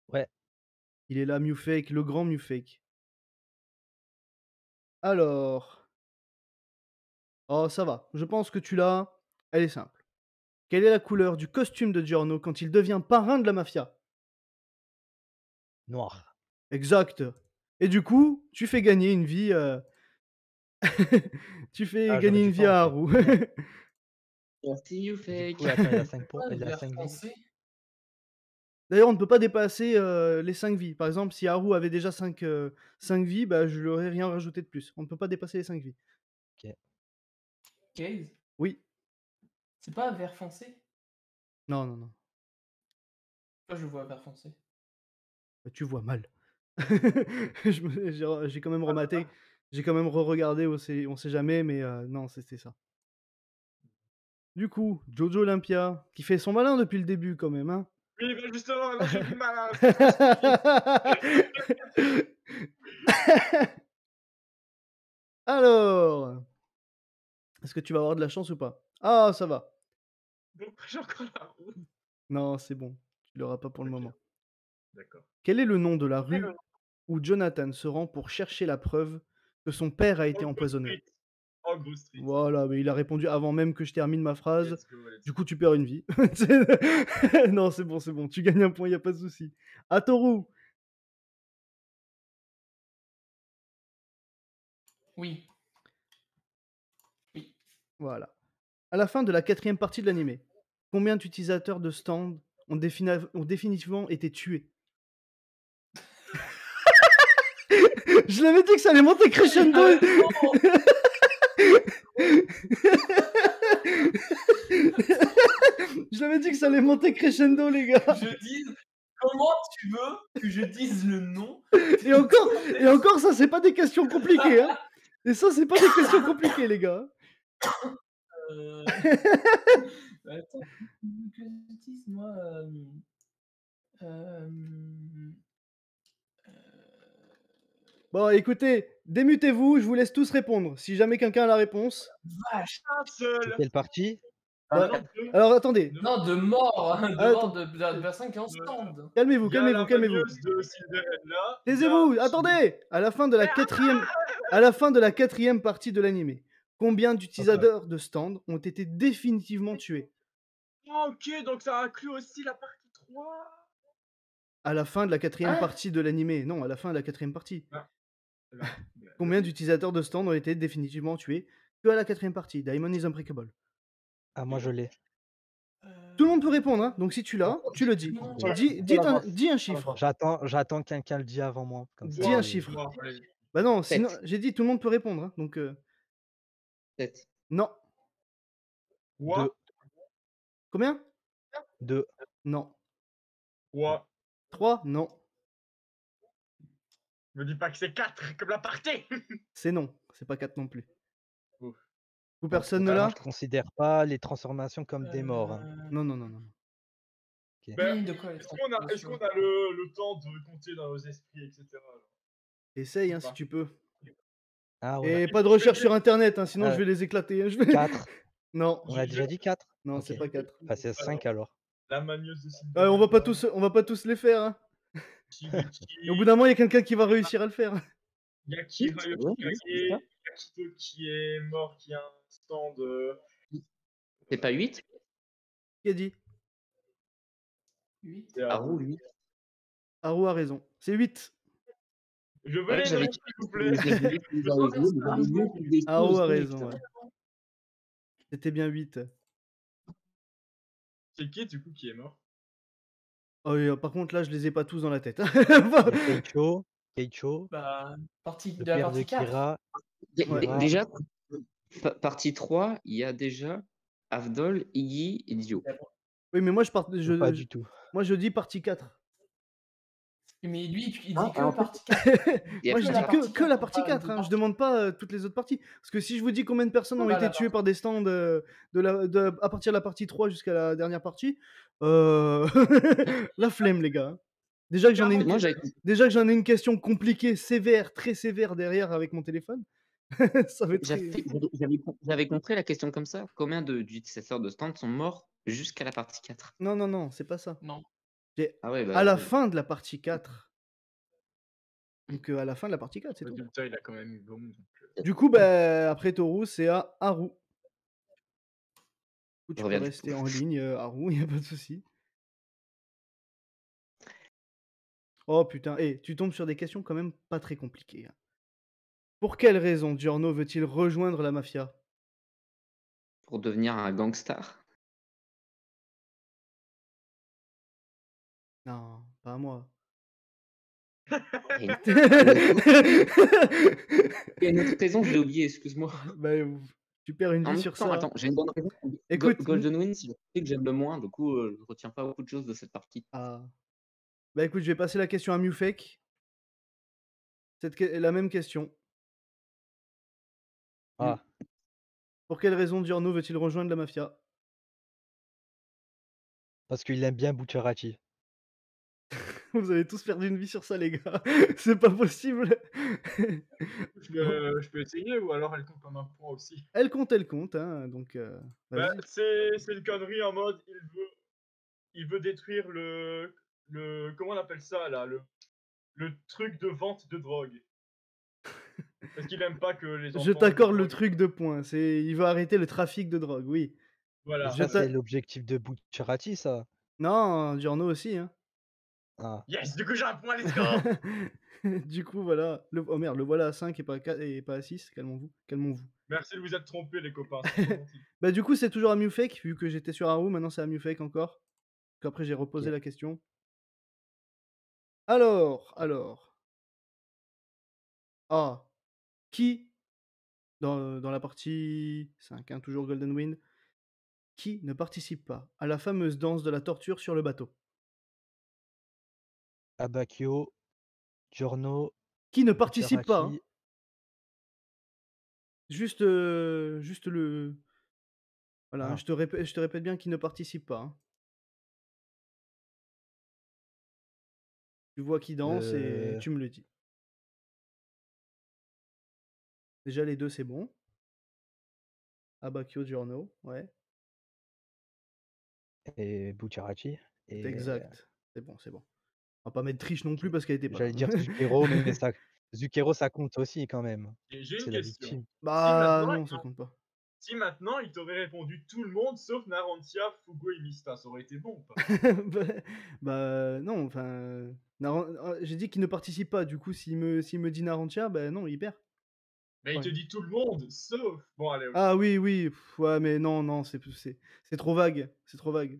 Ouais. Il est là, Mewfake, le grand Mewfake. Alors. Oh, ça va. Je pense que tu l'as. Elle est simple. Quelle est la couleur du costume de Giorno quand il devient parrain de la mafia? Noir. Exact. Et du coup, tu fais gagner une vie. Tu fais Ah, j'aurais gagner une dû vie à penser. Haru. Merci, you Du fake. coup, attends, il a 5 points, Pourquoi il a vert 5 vies. foncé? D'ailleurs, on ne peut pas dépasser les 5 vies. Par exemple, si Haru avait déjà 5 vies, bah, je lui aurais rien rajouté de plus. On ne peut pas dépasser les 5 vies. Gaze. Oui. C'est pas vert foncé? Non, non, non. Moi je vois vert foncé. Bah, tu vois mal. J'ai quand même rematé. J'ai quand même re-regardé, on sait jamais, mais non, c'était ça. Du coup, Jojo Olympia, qui fait son malin depuis le début quand même, hein. Oui, bah justement, là j'ai du mal à. Alors, est-ce que tu vas avoir de la chance ou pas? Ah, ça va. Donc j'ai encore la roue. Non, c'est bon. Tu l'auras pas pour le Ok. moment. D'accord. Quel est le nom de la rue où Jonathan se rend pour chercher la preuve que son père a été Ogre empoisonné? Street. Ogre Street. Voilà, mais il a répondu avant même que je termine ma phrase. Let's go, let's Du go. coup, tu perds une vie. Non, c'est bon. Tu gagnes un point, il n'y a pas de souci. Atoru, Oui. Oui. voilà. À la fin de la 4e partie de l'animé, combien d'utilisateurs de stand ont définitivement été tués? Je l'avais dit que ça allait monter crescendo. Je l'avais dit que ça allait monter crescendo, les gars. Je dise comment tu veux que je dise le nom? Et encore, ça, c'est pas des questions compliquées, hein. Et ça, c'est pas des questions compliquées, les gars. Attends, que je dise moi. Bon, écoutez, démutez-vous, je vous laisse tous répondre. Si jamais quelqu'un a la réponse. Vache. Un seul. Quelle partie? Bah, Non, deux. alors, attendez. Non, de mort, hein, de Attends. mort de la personne qui est en stand. Calmez-vous. Il y a la manieuse de Cinderella. Taisez-vous, il y a- attendez. À la fin de la quatrième partie de l'animé, combien d'utilisateurs de stand ont été définitivement tués? Ah, ok, donc ça inclut aussi la partie 3. À la fin de la 4e Hein? partie de l'animé. Non, à la fin de la 4e partie. Là. Combien d'utilisateurs de stand ont été définitivement tués que à la 4e partie? Diamond is Unbreakable. Ah, moi je l'ai. tout le monde peut répondre, hein. Donc si tu l'as, tu le dis. Dis un chiffre. J'attends que quelqu'un le dise avant moi. Comme Dis un ça, chiffre. Moi, allez. Bah non, sinon, 7. j'ai dit tout le monde peut répondre, hein. Donc 7. non. Quoi? 2. Combien? 2. Non. Quoi? 3? Non. Me dis pas que c'est 4 comme la partie. C'est non. C'est pas 4 non plus. Ouf. Ou personne ne Moi, l'a? je considère pas les transformations comme des morts. hein. Non, non, non, non. Ben, de quoi, les est-ce qu'on a transformations le temps de compter dans nos esprits, etc. alors Essaye, hein, Ou si pas tu peux. Ah ouais. Et pas de recherche sur internet, hein, sinon je vais les éclater. Hein. 4. Non, On a déjà dit 4. non, Ok. c'est pas 4. Bah, c'est 5 alors. La magneuse de Cinderella. On va pas tous les faire. Hein. Shigeki, Et au bout d'un moment, il y a quelqu'un qui va réussir à le faire. Yakira Ouais, Yoshikage, c'est ça. Yakito qui est mort, qui a un stand. C'est pas 8? Qui a dit? 8. C'est Haru, lui. Haru a raison. C'est 8. Je veux Ouais, les j'avais noms, s'il vous plaît. Haru a raison, ouais. C'était bien 8. C'est qui, du coup, qui est mort? Oh, et, par contre, là, je les ai pas tous dans la tête. Il y a Keicho, Bah, partie le de la père de partie 4. Kira. Ouais. Kira. Déjà, partie 3, il y a déjà Avdol, Iggy et Dio. Oui, mais moi, Pas du tout. moi, je dis partie 4. Mais lui, il dit Ah, que en fait- partie 4. Il y a Moi, je que dis la que la partie partie 4. Hein. Je parties. demande pas toutes les autres parties. Parce que si je vous dis combien de personnes ont été tuées par des stands à partir de la partie 3 jusqu'à la dernière partie, la flemme, les gars. hein. Déjà que j'en ai Moi, j'avais Déjà que j'en ai une question compliquée, sévère, très sévère derrière avec mon téléphone. Ça va être très... j'avais compris la question comme ça. Combien d'utilisateurs de stand sont morts jusqu'à la partie 4? Non, non, non, c'est pas ça. Non. Ah ouais, À la fin de la partie 4. Donc à la fin de la partie 4, c'est Le tout. résultat, il a quand même eu bon. Du coup, bah, après Toru, c'est à Haru. Du coup, tu peux reviens du rester coup. en ligne, Haru, y a pas de souci. Oh putain, tu tombes sur des questions quand même pas très compliquées. hein. Pour quelle raison Giorno veut-il rejoindre la mafia? Pour devenir un gangstar. Non, pas à moi. Il y a une autre raison, je l'ai oublié, excuse-moi. Bah, tu perds une En vie même sur temps, ça. attends, j'ai une bonne raison. Écoute, Golden Wind, c'est le truc que j'aime le moins, du coup, je retiens pas beaucoup de choses de cette partie. Ah. Bah écoute, je vais passer la question à Mufek. La même question. Ah, Pour quelle raison Giorno veut-il rejoindre la mafia? parce qu'il aime bien Bucciarati. Vous avez tous perdu une vie sur ça, les gars. C'est pas possible. Je peux essayer ou alors elle compte comme un point aussi. Elle compte, hein, donc Bah, vas-y. c'est une connerie en mode il veut détruire comment on appelle ça là, le truc de vente de drogue. Parce qu'il aime pas que les enfants. Je t'accorde le drogue. truc de points. Il veut arrêter le trafic de drogue, oui. Voilà. Je Ça, c'est l'objectif de Bucciarati, ça. Non, Giorno aussi, hein. Ah. Yes, du coup j'ai un point, let's go. Du coup, voilà. Oh merde, le voilà à 5 et pas à 4 et pas à 6. Calmons-vous. Calmons-vous. Merci de vous être trompés les copains. c'est trop gentil. Bah du coup, c'est toujours à Mufek, vu que j'étais sur Haru, maintenant c'est à Mufek encore. Qu'après j'ai reposé Ok. la question. Alors. Ah. Qui, dans la partie 5, hein, toujours Golden Wind, qui ne participe pas à la fameuse danse de la torture sur le bateau? Abakio, Giorno, Qui ne participe pas, hein. Bucciarati. Juste le... Voilà, hein, Ah. je te répète bien qui ne participe pas. hein. Tu vois qui danse et tu me le dis. Déjà les deux c'est bon. Abakio, Giorno, ouais. Et Bucciarati. Et Exact. C'est bon. On va pas mettre triche non plus parce qu'elle était pas j'allais là. dire Zucchero, mais Zucchero, ça compte aussi quand même. Et j'ai C'est une la question. victime. Bah maintenant, non, ça compte pas. Si maintenant il t'aurait répondu tout le monde sauf Narantia, Fugo et Mista, ça aurait été bon ou pas? bah non, enfin... J'ai dit qu'il ne participe pas, du coup s'il me dit Narantia, bah non, il perd. Mais il Ouais. te dit tout le monde sauf. Bon allez. ok. Ah oui, ouais, mais non, c'est trop vague. C'est trop vague.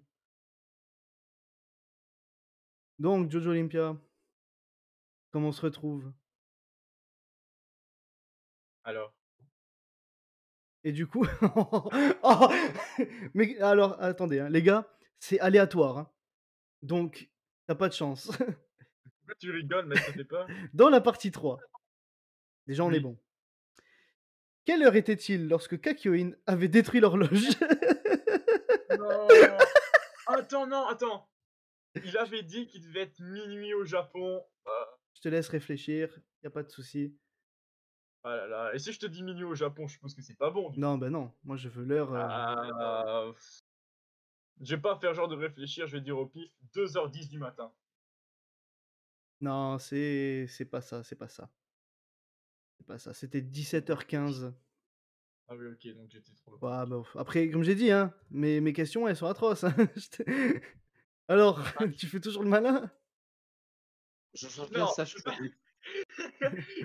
Donc, Jojo Olympia, comment on se retrouve? Alors, Et du coup, oh mais alors, attendez, hein, les gars, c'est aléatoire, hein, donc t'as pas de chance. pourquoi tu rigoles, mais ça fait peur? Dans la partie 3, déjà on est Oui. bon. Quelle heure était-il lorsque Kakyoin avait détruit l'horloge? Non! Attends, non, attends! Il avait dit qu'il devait être minuit au Japon. Je te laisse réfléchir, y a pas de souci. Ah là là. Et si je te dis minuit au Japon, je suppose que c'est pas bon, du Non, coup. bah non, moi je veux l'heure. Ah, je vais pas faire genre de réfléchir, je vais dire au pif 2h10 du matin. Non, c'est pas ça, c'est pas ça. C'est pas ça, c'était 17h15. Ah oui, ok, donc j'étais trop loin. Ouais, bah, après, comme j'ai dit, hein, mes questions elles sont atroces, hein. Alors, Ah, tu fais toujours le malin? Non, sache c'est pas. ça.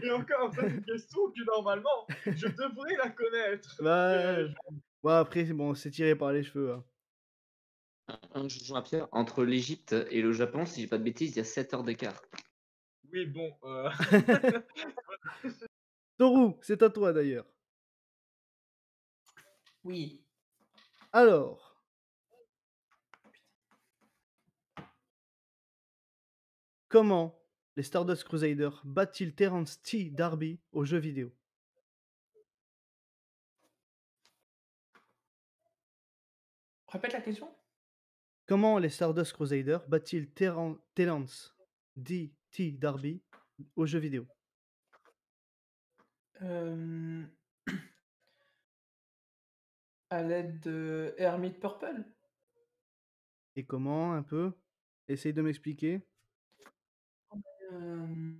Et encore, ça c'est une question que normalement, je devrais la connaître. Bah, Mais ouais, après, bon, c'est tiré par les cheveux, hein. Je joue à Pierre. Entre l'Égypte et le Japon, si j'ai pas de bêtises, il y a 7 heures d'écart. oui, bon. Toru, c'est à toi d'ailleurs. Oui. Alors, comment les Stardust Crusaders battent-ils Terence T. D'Arby aux jeux vidéo? Répète la question. Comment les Stardust Crusaders battent-ils Terence D. T. D'Arby aux jeux vidéo? À l'aide de Hermit Purple. Et comment, un peu? Essaye de m'expliquer. Je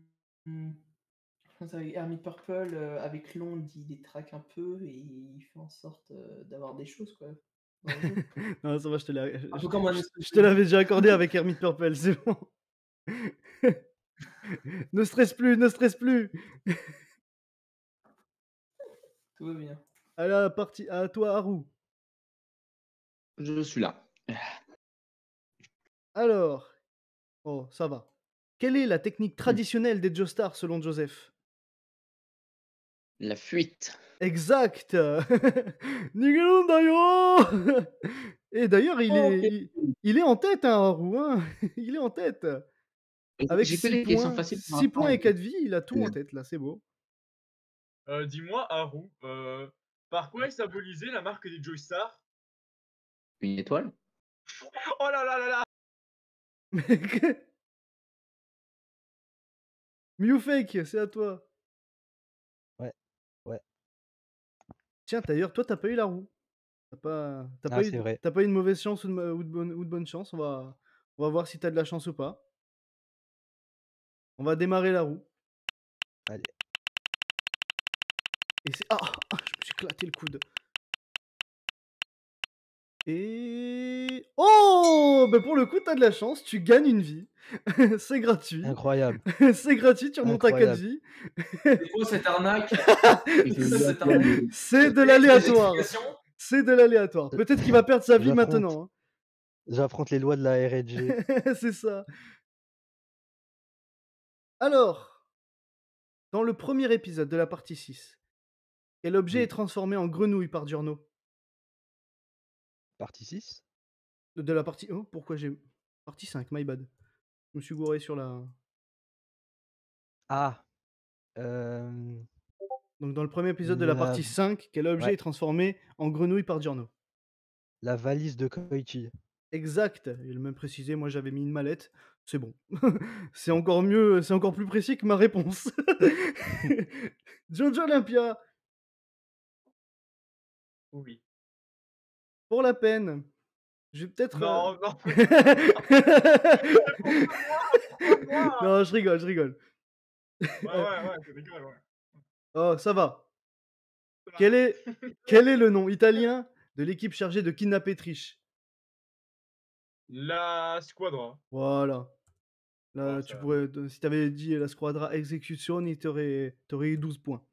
pense avec Hermit Purple, avec l'onde, il les traque un peu et il fait en sorte d'avoir des choses, quoi, dans le jeu. Non, ça va, je Un peu comme un je te l'avais déjà accordé avec Hermit Purple, c'est bon. Ne stresse plus, ne stresse plus. Tout va bien. Allez, à toi, Haru. Je suis là. Alors, oh, ça va. Quelle est la technique traditionnelle des Joestars selon Joseph? La fuite. Exact. Nigelun dayo. Et d'ailleurs, il est en tête, hein, Haru, hein. Il est en tête. Avec J'ai que 6 des questions points, faciles pour 6 l'instant. points et 4 vies, il a tout en tête, là, c'est beau. Dis-moi, Haru, par quoi est symbolisée la marque des Joystar? Une étoile. Oh là là là là! Mewfake, c'est à toi. Ouais. Tiens, d'ailleurs, toi, t'as pas eu la roue. Ah, c'est vrai. T'as pas eu une mauvaise chance ou de bonne chance. On va voir si t'as de la chance ou pas. On va démarrer la roue. Allez. Et c'est... Ah, je me suis éclaté le coude. Et... Oh, bah pour le coup, t'as de la chance. Tu gagnes une vie. C'est gratuit. Incroyable. C'est gratuit, tu remontes à 4 Incroyable. vies. C'est quoi cette arnaque? Cette arnaque. C'est de Des l'aléatoire. explications? C'est de l'aléatoire. Peut-être qu'il va perdre sa vie J'affronte. maintenant, hein. J'affronte les lois de la R&G. C'est ça. Alors, dans le premier épisode de la partie 6, quel objet Oui. est transformé en grenouille par Giorno? Partie 6? De la partie... Oh, pourquoi j'ai... Partie 5, my bad. Je me suis gouré sur la... Ah. Donc dans le premier épisode de la partie 5, quel objet Ouais. est transformé en grenouille par Giorno? La valise de Koichi. Exact. Il a même précisé, moi j'avais mis une mallette. C'est bon. C'est encore mieux, c'est encore plus précis que ma réponse. Jojo Olympia, Oui. pour la peine, je vais peut-être... Non, non. Non, je rigole, je rigole. Ouais, tu rigoles, ouais. Oh, ça va. Ça va. Quel est le nom italien de l'équipe chargée de kidnapper Trish? La Squadra. Voilà. Là, Oh, tu ça- pourrais, si t'avais dit la Squadra Execuzioni, t'aurais eu 12 points.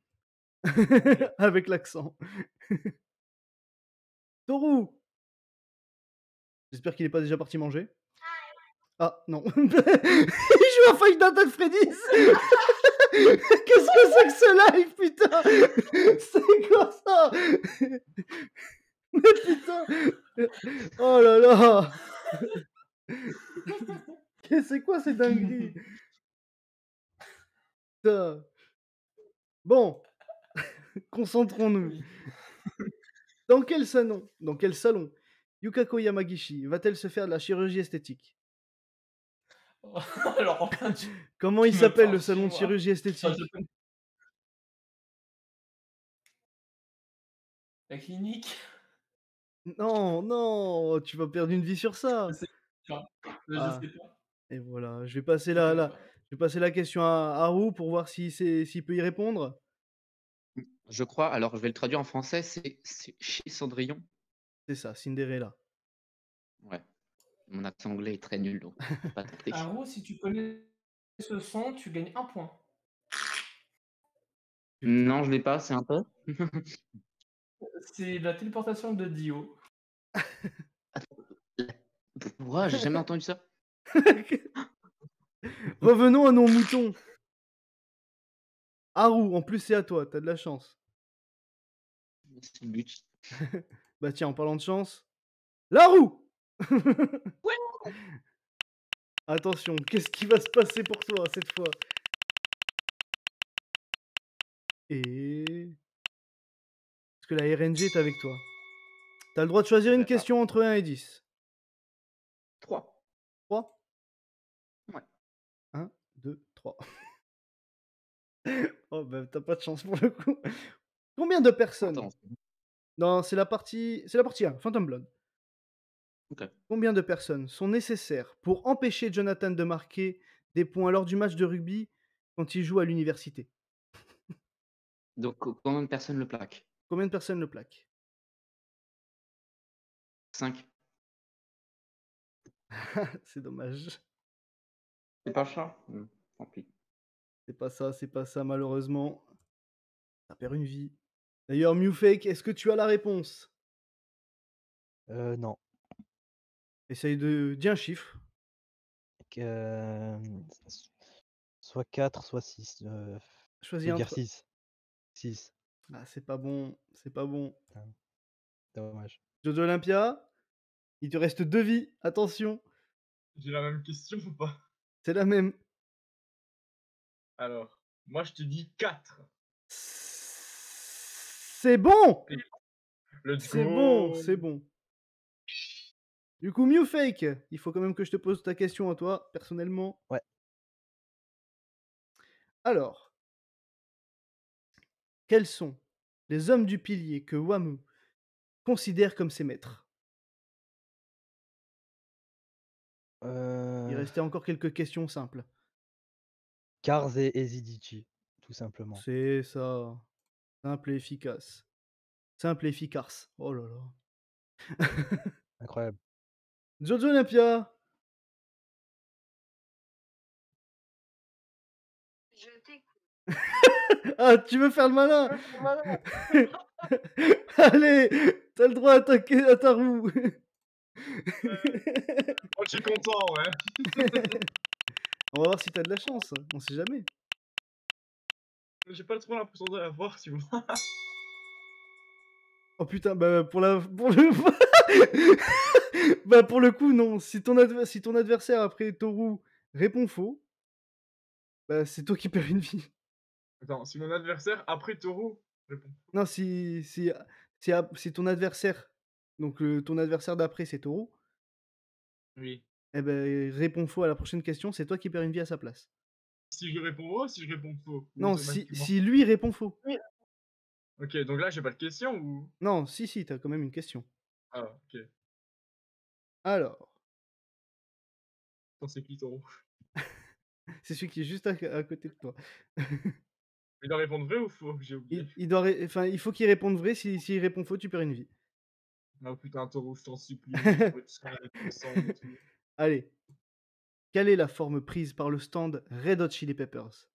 Avec l'accent. Toru, j'espère qu'il est pas déjà parti manger. Ah, non. Il joue à Five Nights at Freddy's. Qu'est-ce que c'est que ce live, putain? C'est quoi ça? Mais putain! Oh là là! C'est quoi ces dingueries? Putain. Bon, concentrons-nous. Oui. Dans quel salon Yukako Yamagishi va-t-elle se faire de la chirurgie esthétique? Alors, enfin, Comment il tu me s'appelle parles le salon de chinois. chirurgie Enfin, esthétique? je connais. La clinique? Non, non, tu vas perdre une vie sur Je ça. sais pas. Je Ah, sais pas. et voilà, je vais passer Je connais la, pas. je vais passer la question à Haru pour voir s'il peut y répondre. Je crois, alors je vais le traduire en français, c'est chez Cendrillon. C'est ça, Cinderella. Ouais. Mon accent anglais est très nul, donc je peux pas tenter. Haru, si tu connais ce son, tu gagnes 1 point. Non, je l'ai pas, c'est un peu. C'est la téléportation de Dio. Ouais, j'ai jamais entendu ça. Revenons à nos moutons. Haru, en plus c'est à toi, t'as de la chance. C'est le but. Bah tiens, en parlant de chance, la roue. Attention, qu'est-ce qui va se passer pour toi cette fois? Et... Est-ce que la RNG est avec toi? T'as le droit de choisir une question entre 1 et 10. 3. 3? Ouais. 1, 2, 3. Oh bah t'as pas de chance pour le coup. Combien de personnes? Attends. Non, c'est la partie 1, Phantom Blood. Ok. Combien de personnes sont nécessaires pour empêcher Jonathan de marquer des points lors du match de rugby quand il joue à l'université? Donc, combien de personnes le plaquent? Combien de personnes le plaquent? 5. C'est dommage. C'est pas ça? Tant pis. C'est pas ça malheureusement. Ça perd une vie. D'ailleurs, Mewfake, est-ce que tu as la réponse? Non. Essaye de dire un chiffre. Soit 4, soit 6. Je Choisis vais un. dire 6. 6. Ah, c'est pas bon. C'est pas bon. Dommage. Jojo Olympia, il te reste 2 vies. Attention, J'ai la même question ou pas? c'est la même. Alors, moi je te dis 4. C'est bon! Let's C'est go. bon, c'est bon. Du coup, Mewfake, il faut quand même que je te pose ta question à toi, personnellement. Ouais. Alors, quels sont les hommes du pilier que Wamuu considère comme ses maîtres? Il restait encore quelques questions simples. Cars et Ezidici, tout simplement. C'est ça. Simple et efficace. Simple et efficace. Oh là là. Incroyable. Jojo Olympia. Je t'écoute. Ah, tu veux faire le malin? Allez, t'as le droit à ta roue. Oh, je suis content, ouais. On va voir si t'as de la chance. On sait jamais. J'ai pas trop l'impression de la voir, tu vois. Oh putain, bah pour le bah pour le coup non. Si ton adversaire après Toru répond faux, bah c'est toi qui perds une vie. Attends, si mon adversaire, après Taureau, répond. Non, si ton adversaire, donc ton adversaire d'après c'est Toru, Oui. eh ben répond faux à la prochaine question, c'est toi qui perds une vie à sa place. Si je réponds faux, si je réponds faux. ou Non, automatiquement. si lui répond faux. Ok, donc là j'ai pas de question ou. Non, si, t'as quand même une question. Ah, ok. Alors, Attends, c'est qui Taureau? c'est celui qui est juste à côté de toi. Il doit répondre vrai ou faux? J'ai oublié. Il faut qu'il réponde vrai, s'il répond faux, tu perds une vie. Ah putain, Taureau, je t'en supplie. Faut être serein, innocent et tout. Allez. Quelle est la forme prise par le stand Red Hot Chili Peppers?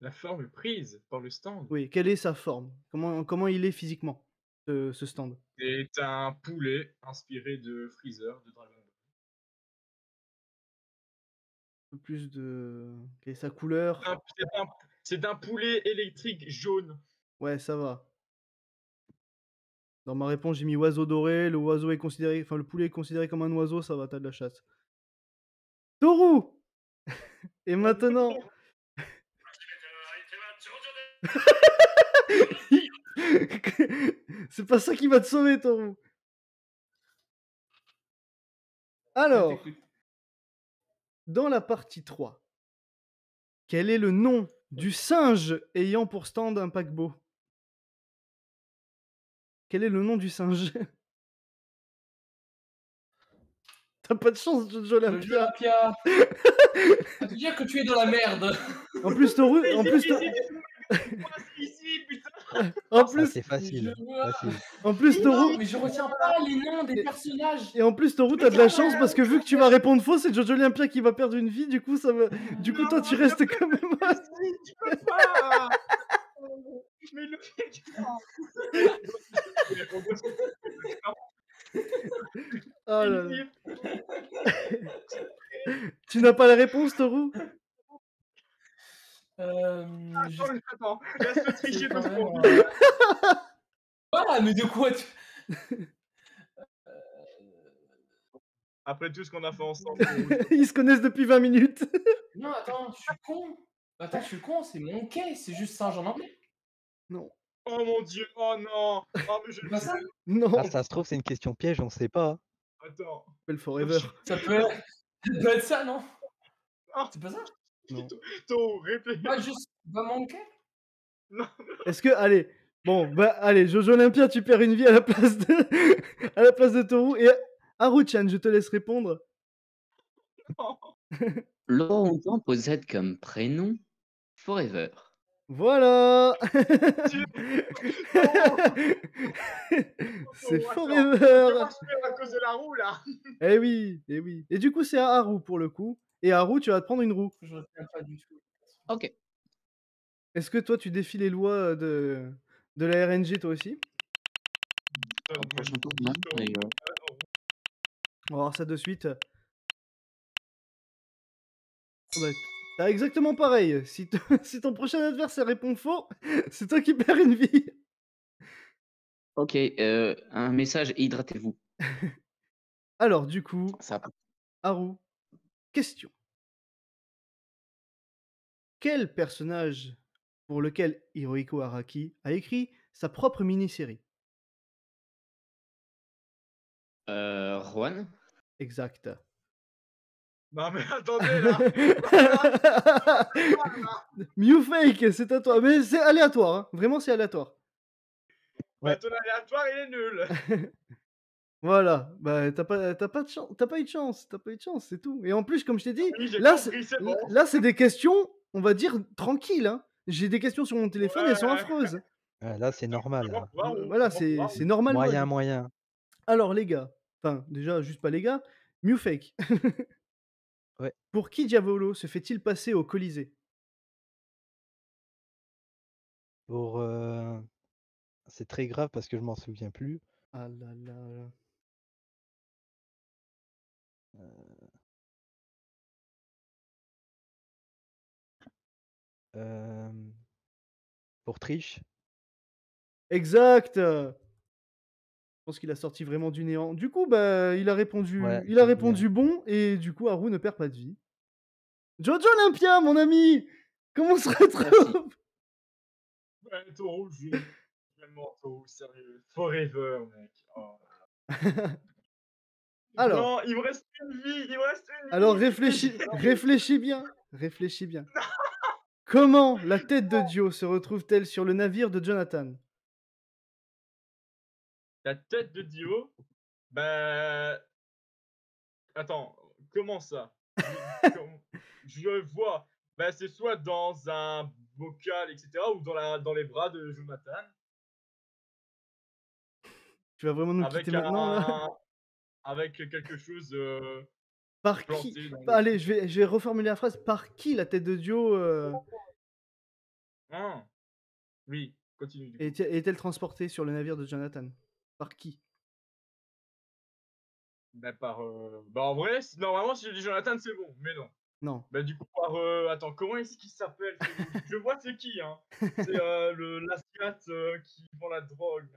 La forme prise par le stand. Oui, quelle est sa forme? Comment il est physiquement, ce stand? C'est un poulet inspiré de Freezer, de Dragon Ball. peu plus de... Quelle est sa couleur? C'est un poulet électrique jaune. Ouais, ça va. Dans ma réponse, j'ai mis oiseau doré. Le oiseau est considéré... Enfin, le poulet est considéré comme un oiseau, ça va, t'as de la chasse. Toru! Et maintenant... C'est pas ça qui va te sauver, Toru. Alors, dans la partie 3, quel est le nom du singe ayant pour stand un paquebot? Quel est le nom du singe? T'as pas de chance, Jojo Olympia. Ça veut dire que tu es dans la merde. En plus, Toru... En plus, Ici, putain. En plus, c'est facile. En plus, Toru... Mais je retiens pas les noms des personnages. Et en plus, Toru, t'as de la chance parce que vu que tu vas répondre faux, c'est Jojo Olympia qui va perdre une vie. Du coup, ça va... Du coup, toi, tu restes quand même... Tu peux pas. Mais le Oh là là. Tu n'as pas la réponse, Toru? Attends, laisse-le tricher quand parce même, qu'on... Ah, mais de quoi tu... Après tout ce qu'on a fait ensemble. Ils se connaissent depuis 20 minutes. Non, attends, je suis con. Attends, je suis con, c'est Monkey, c'est juste singe en anglais. Non. Oh mon dieu, oh non. Oh, mais je le sais. Non. Ah, ça se trouve, c'est une question piège, on sait pas. Attends. Spell Forever. Ça peut être ça, non? Ah, c'est pas ça? Non. Réfléchis. Pas juste va Monkey? Non. Est-ce que... Allez. Bon, bah, allez, Jojo Olympia, tu perds une vie à la place de... à la place de Toru. Et Haru-chan, je te laisse répondre. Laurent possède comme prénom Forever. Voilà. C'est Forever. À cause de la roue, là. Eh oui, eh oui. Et du coup, c'est à Haru pour le coup. Et Haru, tu vas te prendre une roue. Je retiens pas du tout. Ok. Est-ce que toi, tu défies les lois de la RNG, toi aussi? Au prochain tour, non, mais On va voir ça de suite. Bah, t'as exactement pareil. Si, si ton prochain adversaire répond faux, c'est toi qui perds une vie. Ok, un message, hydratez-vous. Alors, du coup, Ça. Haru, question. Quel personnage pour lequel Hirohiko Araki a écrit sa propre mini-série? Juan. Exact. Non mais attendez là. Mewfake, c'est à toi. Mais c'est aléatoire, hein. Vraiment c'est aléatoire. Bah, ton aléatoire il est nul. Voilà, bah t'as pas eu de chance, t'as pas eu de chance, c'est tout. Et en plus, comme je t'ai dit, Oui, j'ai là compris, c'est bon. là c'est des questions, on va dire tranquilles. Hein. J'ai des questions sur mon téléphone, elles sont Ouais. affreuses. Là, c'est normal. Là. Voilà, c'est normal. Moyen, moyen. Alors les gars, enfin déjà juste pas les gars, Mewfake. Ouais. Pour qui Diavolo se fait-il passer au Colisée? Pour c'est très grave parce que je m'en souviens plus. Ah là là. Pour triche. Exact. Je pense qu'il a sorti vraiment du néant. Du coup, bah, il a répondu, Ouais, il a j'aime répondu bon, et du coup, Haru ne perd pas de vie. Jojo Olympia, mon ami, comment on se retrouve? Ouais, Taureau, vraiment Taureau, sérieux. Forever, mec. Oh. Alors. Non, il me reste une vie, Alors réfléchis bien, réfléchis bien. Comment la tête de Dio se retrouve-t-elle sur le navire de Jonathan? La tête de Dio? Bah... Attends, comment ça? Je vois. Bah, c'est soit dans un bocal, etc., ou dans les bras de Jonathan. Tu vas vraiment nous quitter maintenant, là? Avec quelque chose... Par qui? Allez, je vais reformuler la phrase. Par qui la tête de Dio Ah. Oui, continue. Est-elle transportée sur le navire de Jonathan? Par qui? Bah, en vrai, normalement, si je dis Jonathan, c'est bon, mais non. Non. Bah du coup, par... attends, comment est-ce qu'il s'appelle? Je vois c'est qui, hein. C'est l'Asiat qui vend la drogue.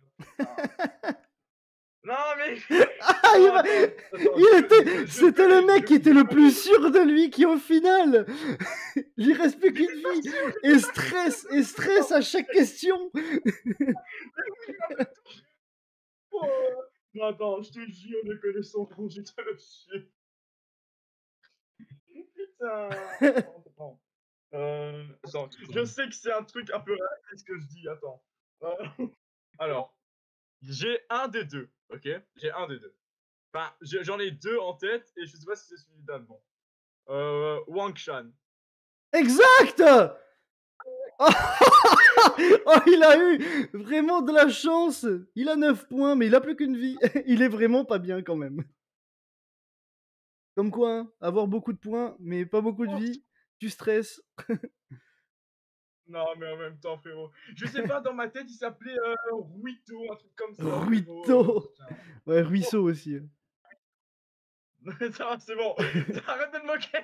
Non, mais... Ah, Non, attends, c'était le mec qui était le plus sûr de lui qui, au final, il reste plus qu'une vie et stress à chaque question. Non, attends, je te jure, ne connaissant pas, je te le jure. Putain. Attends. Attends, je sais que c'est un truc un peu réaliste ce que je dis, attends. Alors, j'ai un des deux, ok? J'ai un des deux. Enfin, j'en ai deux en tête et je sais pas si c'est celui d'Alban. Wang Shan. Exact. Oh, il a eu vraiment de la chance. Il a 9 points, mais il a plus qu'une vie. Il est vraiment pas bien quand même. Comme quoi, hein, avoir beaucoup de points, mais pas beaucoup de vie, tu stresses. Non, mais en même temps, frérot. Je sais pas, dans ma tête, il s'appelait Ruito, un truc comme ça. Ruito. Ouais, Ruisseau aussi. Ça, c'est bon. Arrête de me moquer.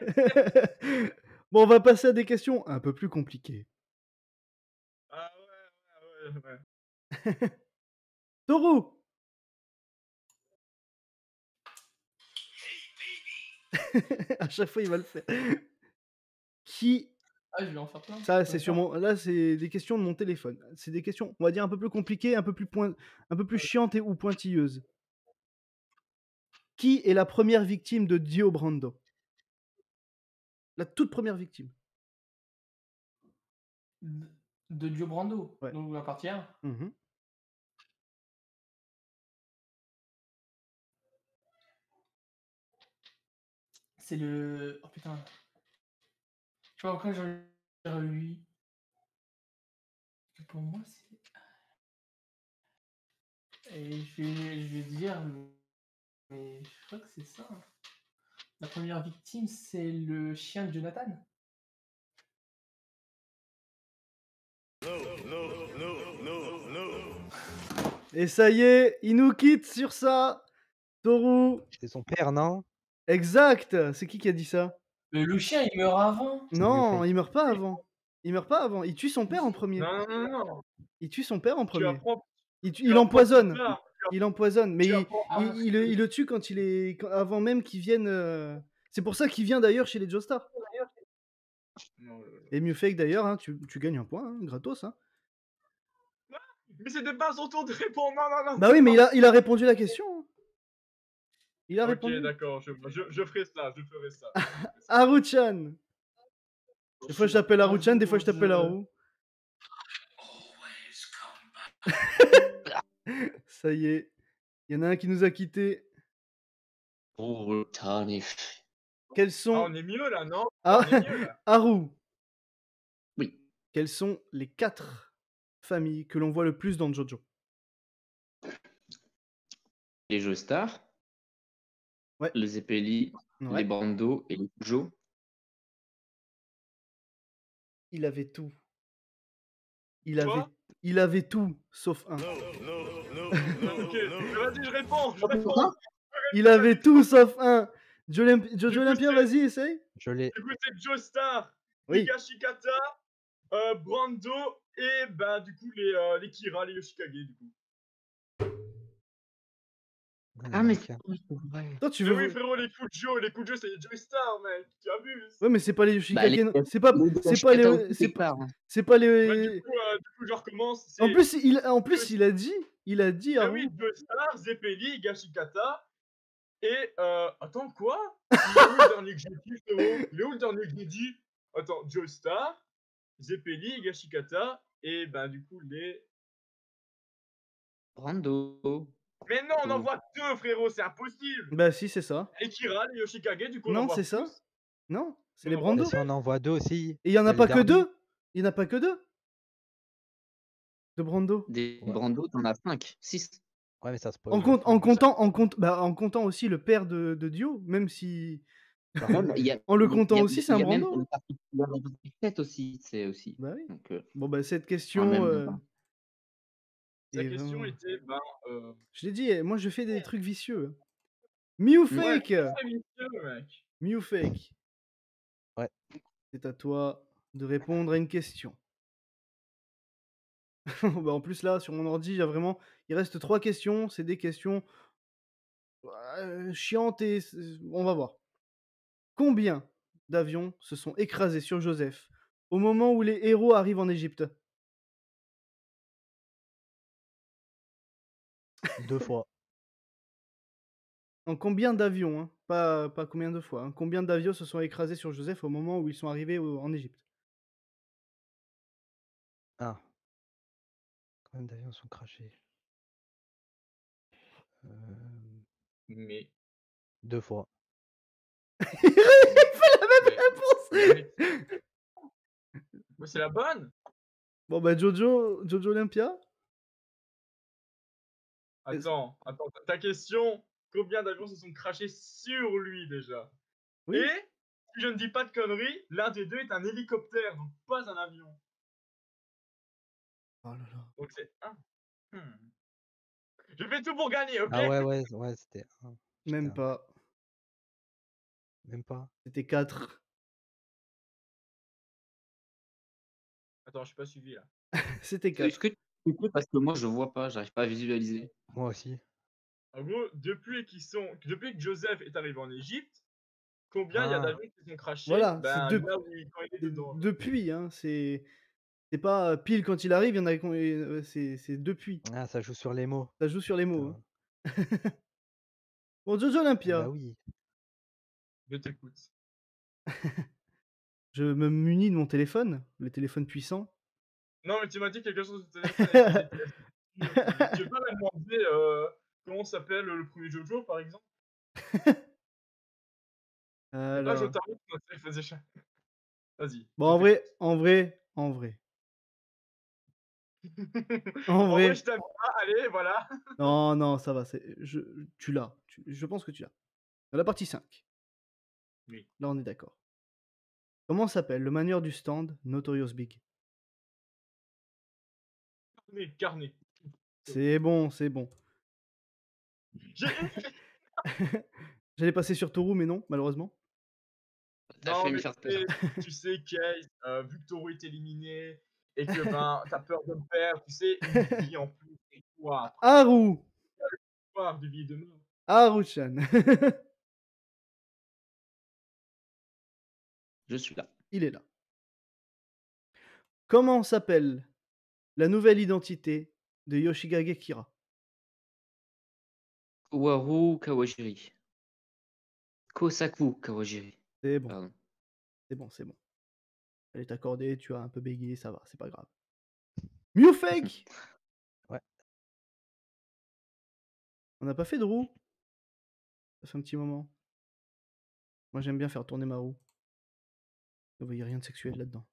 Bon, on va passer à des questions un peu plus compliquées. Ah ouais. Toru. À chaque fois, il va le faire. Qui... Ah, je vais en faire plein. Ça, c'est sûrement... Là, c'est des questions de mon téléphone. C'est des questions, on va dire, un peu plus compliquées, un peu plus chiantes ou pointilleuses. Qui est la première victime de Dio Brando? La toute première victime. De Dio Brando. Ouais. Donc la partie 1. C'est le... Oh putain. Tu vois, après, j'ai lui. Pour moi, c'est... Et je vais dire... Mais je crois que c'est ça. La première victime, c'est le chien de Jonathan. Et ça y est, il nous quitte sur ça. Toru. C'est son père, non? Exact. C'est qui a dit ça? Le chien, il meurt avant. Non, il meurt pas avant. Il meurt pas avant. Il tue son père en premier. Non. Il tue son père en premier. Apprends... Il empoisonne. Il empoisonne. Mais il le tue quand il est... avant même qu'il vienne... C'est pour ça qu'il vient d'ailleurs chez les Joestar. Et mieux fake d'ailleurs, hein, tu gagnes un point, hein, gratos. Hein. Mais c'était pas son tour de répondre. Non. Bah oui, mais il a répondu à la question. Hein. Il a répondu. Ok, d'accord, je ferai ça, Haru-chan. Des fois je t'appelle Haru-chan, des fois je t'appelle Haru. Ça y est. Il y en a un qui nous a quittés. Quels sont... Ah, on est mieux là, non? Haru. Oui. Quelles sont les 4 familles que l'on voit le plus dans Jojo? Les Joestar, ouais. Les Zeppeli, les Brando et les Kujo. Il avait tout. Il avait tout, sauf un. Ok, vas-y, je réponds. Il avait tout, sauf un. Jojo Olympia, vas-y, essaye. Je l'ai. Du coup, c'est Joestar, oui. Higashikata, Brando et bah du coup les Kira, les Yoshikage du coup. Ah mais toi tu veux... oui frérot, les Kujo c'est les Joestar mec, tu abuses. Ouais mais c'est pas les Yoshikage, bah, c'est pas les du coup je recommence. En plus il a dit oui, Joestar, Zeppeli, Higashikata et attends quoi? Il est où le dernier que j'ai dit frérot? Il est où le dernier que j'ai dit? Attends, Joestar, Zeppeli, Higashikata et bah du coup les Brando. Mais non, on en voit 2 frérot, c'est impossible. Bah si, c'est ça. Les Kira, les Yoshikage, du coup on non, en voit c'est ça. Non, c'est les Brando. Si on en voit 2 aussi. Et il y en a pas que 2. Il y en a pas que 2. De Brando. Des Brando, t'en as 5, 6. Ouais, mais ça se pose. En comptant aussi le père de Dio, même si... en le comptant aussi, c'est un Brando. Il y a même 7 aussi, c'est aussi. Bah oui. Donc, bon bah cette question... Sa question était, je l'ai dit, moi je fais des trucs vicieux. Mew Fake. Vicieux, mec. Mew Fake. Ouais. C'est à toi de répondre à une question. Bah, en plus, là, sur mon ordi, il reste 3 questions. C'est des questions chiantes et on va voir. Combien d'avions se sont écrasés sur Joseph au moment où les héros arrivent en Égypte? 2 fois. En combien d'avions, hein, pas combien de fois, hein, combien d'avions se sont écrasés sur Joseph au moment où ils sont arrivés en Égypte? Ah. Combien d'avions sont crashés? Mais. 2 fois. Il fait la même Mais- réponse! Ouais, c'est la bonne! Bon, bah, Jojo Olympia? Attends, ta question, combien d'avions se sont crashés sur lui déjà? Oui. Et, si je ne dis pas de conneries, l'un des deux est un hélicoptère, donc pas un avion. Oh là là. Donc c'est un. Je fais tout pour gagner, ok? Ah ouais, c'était 1. Même pas. Même pas? C'était 4. Attends, je suis pas suivi là. C'était 4. Est-ce que tu peux, parce que moi je vois pas, j'arrive pas à visualiser. Moi aussi. En gros, depuis que Joseph est arrivé en Égypte, combien il y a Ah. d'avions qui sont crashés? Voilà, Ben, c'est là où quand il est dedans. depuis, hein, c'est pas pile quand il arrive, il y en a c'est depuis. Ah, ça joue sur les mots. Ça joue sur les mots, Putain. hein. Bon, Jojo Bah Olympia, oui. Je t'écoute. je me munis de mon téléphone, le téléphone puissant. Non, mais tu m'as dit quelque chose de téléphone avec des téléphones. Tu peux pas me demander comment s'appelle le premier Jojo, par exemple? C'est pas Alors, Jotaro, non, il faisait chat. Vas-y. bon, en vrai, en vrai. En En vrai, vrai. je t'aime pas, allez, voilà. Non, ça va, tu l'as. Je pense que tu l'as. Dans la partie 5. Oui. Là, on est d'accord. Comment s'appelle le manieur du stand Notorious Big? Carnet. C'est bon, c'est bon. J'allais passer sur Toru, mais non, malheureusement. T'as Non, fait me mais faire peur. tu sais, Case, vu que Toro est éliminé et que ben t'as peur de me perdre, tu sais, une vie en plus, et quoi? Haru! Histoire de vie et de mort. Haru-chan. Je suis là. Il est là. Comment s'appelle la nouvelle identité de Yoshigage Kira? Kawaru Kawajiri. Kosaku Kawajiri. C'est bon, Pardon. c'est bon, c'est bon. Elle est accordée, tu as un peu bégayé, ça va, c'est pas grave. Mewfake! Ouais. On n'a pas fait de roue? Ça fait un petit moment. Moi, j'aime bien faire tourner ma roue. Vous voyez rien de sexuel là-dedans.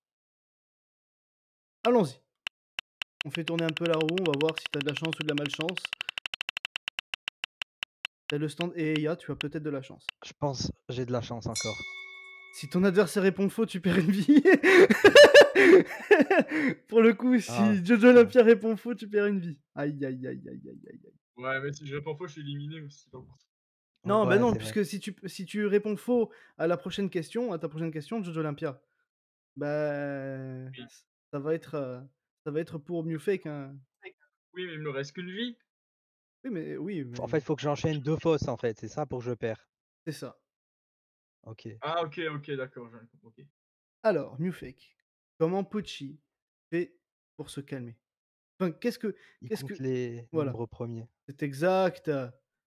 Allons-y. On fait tourner un peu la roue, on va voir si t'as de la chance ou de la malchance. T'as le stand et Eya, tu as peut-être de la chance. Je pense j'ai de la chance encore. Si ton adversaire répond faux, tu perds une vie. Pour le coup, si Jojo Olympia répond faux, tu perds une vie. Aïe, aïe, aïe, aïe, aïe, aïe. Ouais, mais si je réponds faux, je suis éliminé aussi. Donc. Non, Ouais, bah non, c'est puisque si tu réponds faux à ta prochaine question, Jojo Olympia, bah Oui. ça va être pour Mewfake. Hein. Oui, mais il me reste qu'une vie. Oui, mais En fait, il faut que j'enchaîne 2 fausses, en fait. C'est ça pour que je perds. c'est ça. Ok. Ah, ok, d'accord. Ok. Alors, Mewfake, comment Pochi fait pour se calmer? Enfin, Il compte les Voilà. nombres premiers. C'est exact.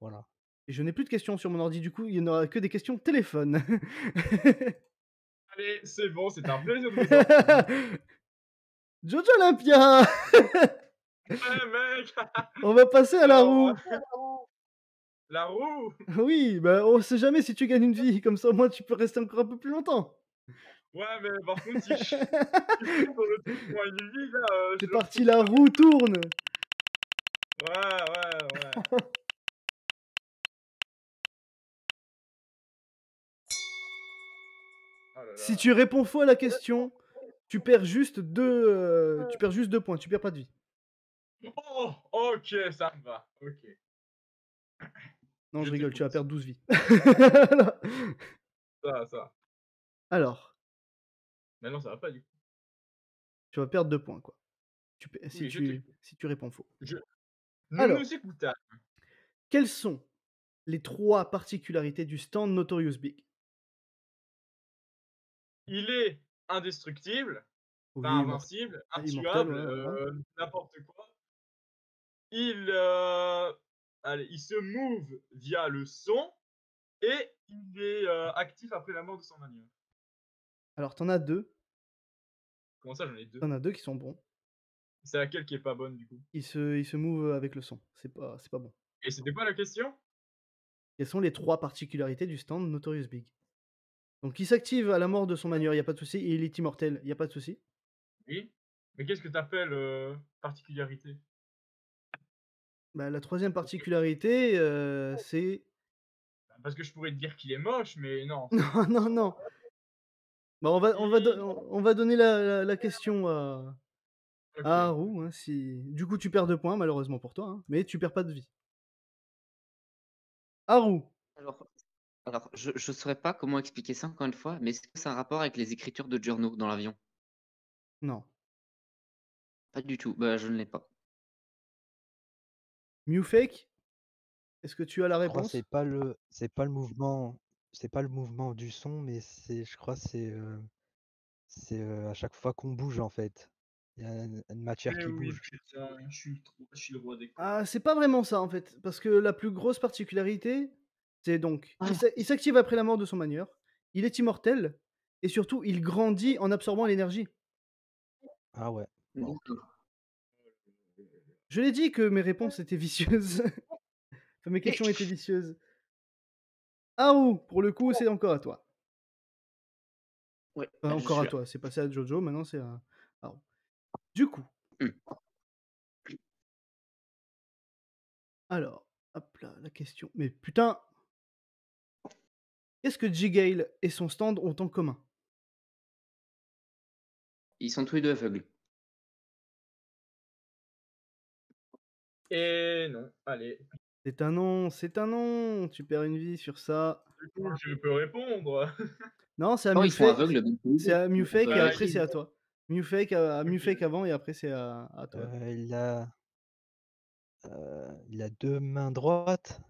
Voilà. Et je n'ai plus de questions sur mon ordi, du coup, il n'y en aura que des questions téléphone. Allez, c'est bon, c'est un plaisir de vous entendre. Jojo Olympia. Ouais, mec. On va passer à la roue. La roue. Oui, bah on sait jamais si tu gagnes une vie, comme ça au moins tu peux rester encore un peu plus longtemps. Ouais, mais par contre, si je pour le truc pour une vie, là... C'est parti, la roue tourne. Ouais. Oh là là. Si tu réponds faux à la question, tu perds juste 2 points, tu perds pas de vie. Oh, ok, ça me va. Ok. Non, je rigole, tu vas perdre 12 vies. Ça. Alors, Maintenant, ça va pas du coup. Tu vas perdre 2 points, quoi. Oui, je t'écoute. Si tu réponds faux. Nous Alors. nous écoutâmes. Quelles sont les 3 particularités du stand Notorious Big? Il est indestructible, Oui, pas invincible, immortel, intuable, ouais, voilà. n'importe quoi. Il se move via le son et il est actif après la mort de son manière. Alors, t'en as 2. Comment ça, j'en ai 2? T'en as 2 qui sont bons. C'est laquelle qui est pas bonne du coup? Il se move avec le son. C'est pas bon. Et c'était quoi la question? Quelles sont les 3 particularités du stand Notorious Big? Donc, il s'active à la mort de son manieur, il y a pas de souci, et il est immortel, il y a pas de souci. Oui. Mais qu'est-ce que t'appelles particularité? Bah, la 3e particularité, c'est Parce que je pourrais te dire qu'il est moche, mais non. non, non, non. Bah, on va donner la question à OK. Haru, hein, si du coup, tu perds 2 points malheureusement pour toi, hein, mais tu perds pas de vie. Haru, Alors, je saurais pas comment expliquer ça encore une fois, mais est-ce que c'est un rapport avec les écritures de journaux dans l'avion? non. Pas du tout. Bah, je ne l'ai pas. Mewfake, est-ce que tu as la Je crois que réponse? c'est pas le mouvement du son, mais je crois c'est à chaque fois qu'on bouge en fait. Il y a une matière Eh qui oui, bouge. putain, je suis le roi des cons. Ah, c'est pas vraiment ça en fait, parce que la plus grosse particularité, c'est donc Ah. il s'active après la mort de son manieur, il est immortel et surtout il grandit en absorbant l'énergie. Ah ouais. Bon, ok. Je l'ai dit que mes réponses étaient vicieuses. Enfin, mes questions étaient vicieuses. Haru, pour le coup, c'est encore à toi. Ouais, Enfin, je encore à suis là. toi, c'est passé à Jojo, maintenant c'est à Haru. Du coup, alors, hop là, la question. Mais putain! Qu'est-ce que J-Gale et son stand ont en commun? Ils sont tous les 2 aveugles. Et non, allez. C'est un non, tu perds une vie sur ça. Du coup, je peux répondre. Non, c'est à Oh, ils sont Mewfake. aveugles. C'est à Mewfake et Bah, après c'est à toi. Mewfake Ok. avant et après c'est à toi. Il a 2 mains droites.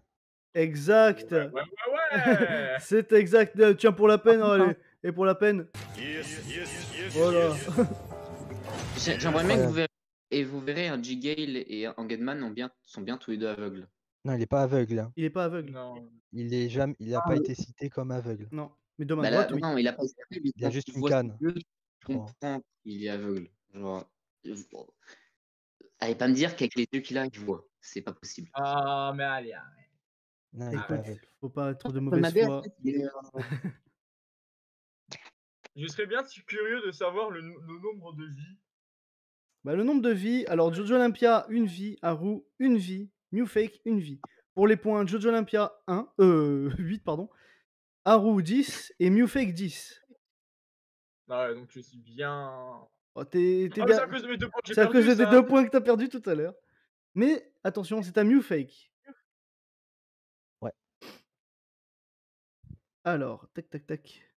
Exact! Ouais! C'est exact. Tiens, pour la peine, allez. Et pour la peine. Voilà. J'aimerais bien que vous verrez. Et vous verrez, un J-Gale et un Gedman sont bien tous les 2 aveugles. Non, il est pas aveugle, hein. Il est pas aveugle. Non. Il a pas été cité comme aveugle. Non. Mais de main Bah là, droite, oui. non, il a pas été aveugle, Il a quand juste tu une vois ses canne, yeux, je tu crois. comprends qu'il est aveugle. Genre, bon. Allez pas me dire qu'avec les yeux qu'il a, il voit. C'est pas possible. Ah, mais allez, arrête. Non, il est pas Écoute, aveugle. faut pas être de Ça mauvaise m'avait foi. arrêté. Je serais bien curieux de savoir le nombre de vies. Bah, le nombre de vies, alors Jojo Olympia, 1 vie, Haru, 1 vie, Mewfake, 1 vie. Pour les points, Jojo Olympia, 8, pardon. Haru, 10 et Mewfake, 10. Ah ouais, donc je suis bien. Oh, t'es Ah, mais bien. c'est à cause de mes 2 points que j'ai C'est à cause perdu, des ça. 2 points que t'as perdu tout à l'heure. Mais attention, c'est à Mewfake. Ouais. Alors, tac, tac, tac.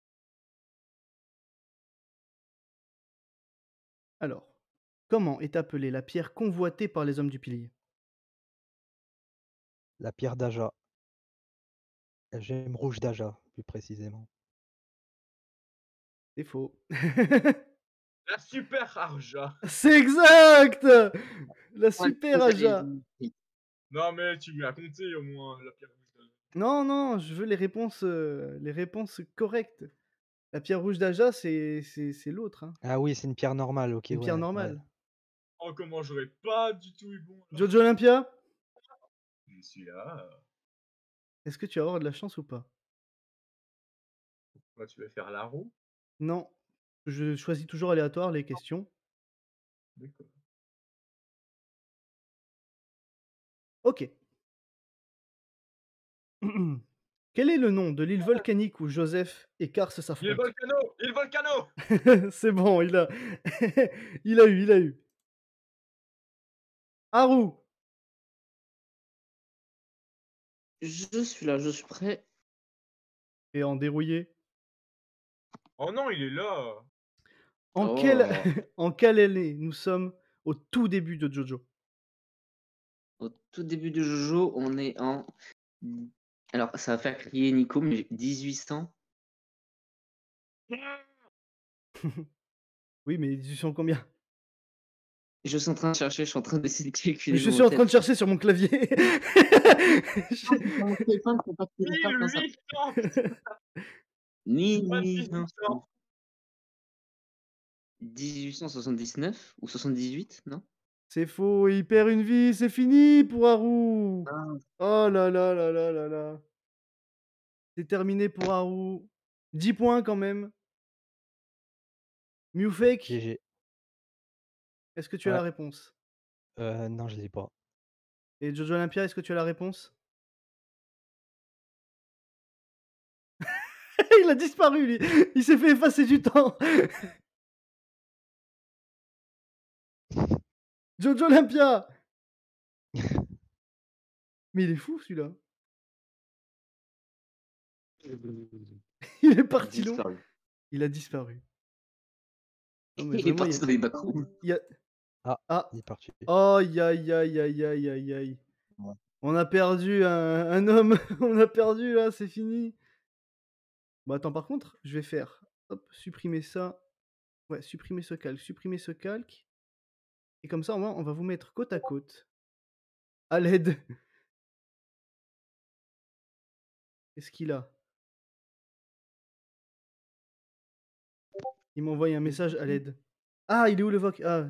Alors, comment est appelée la pierre convoitée par les hommes du pilier? La pierre d'Aja. La gemme rouge d'Aja, plus précisément. C'est faux. La super Arja. C'est exact! La super Aja. Non, mais tu lui as compté au moins la pierre rouge d'Aja. Non, non, je veux les réponses correctes. La pierre rouge d'Aja, c'est l'autre, hein. Ah oui, c'est une pierre normale, ok, Une pierre ouais, normale. Oh, comment j'aurais pas du tout eu bon. alors. Jojo Olympia, Je suis là. est-ce que tu vas avoir de la chance ou pas? Bah, tu vas faire la roue. Non. Je choisis toujours aléatoire les questions. D'accord. Ok. Quel est le nom de l'île volcanique où Joseph et Kars Il s'affrontent? volcano! Il volcano! C'est bon, il a il a eu. Haru, Je suis là, je suis prêt. et en dérouillé. Oh non, il est là. En Oh. quelle en quelle année nous sommes au tout début de Jojo? Au tout début de Jojo, on est en. Alors, ça va faire crier Nico, mais 1800. Oui, mais 1800 combien? Je suis en train de chercher, je suis en train d'essayer de Mais calculer je dans suis ma en train de tête. chercher sur mon clavier. Non, c'est sur mon téléphone, faut pas que tu le fasses comme ça. 1800, putain, pas 1800. 1800. 1879 ou 78, non? C'est faux, il perd une vie, c'est fini pour Haru. Ah, Oh là là là là là là. C'est terminé pour Haru. 10 points quand même. Mewfake, GG. est-ce que tu as Ouais. la réponse? Non, je l'ai pas. Et Jojo Olympia, est-ce que tu as la réponse? Il a disparu, lui. Il s'est fait effacer du temps. Jojo Olympia. Mais il est fou, celui-là. Il est parti long. disparu. Il a disparu. Non, mais Il est vraiment, parti dans les backrooms. il y a... Ah, Ah. il est parti. Aïe, aïe, aïe, aïe, aïe, aïe, aïe. Ouais. On a perdu un homme. On a perdu, là, c'est fini. Bon, attends, par contre, je vais faire... Hop, supprimer ça. Ouais, supprimer ce calque. Supprimer ce calque. Et comme ça, on va vous mettre côte à côte. À l'aide. Qu'est-ce qu'il a? Il m'a envoyé un message à l'aide. Ah, il est où le voc? Ah.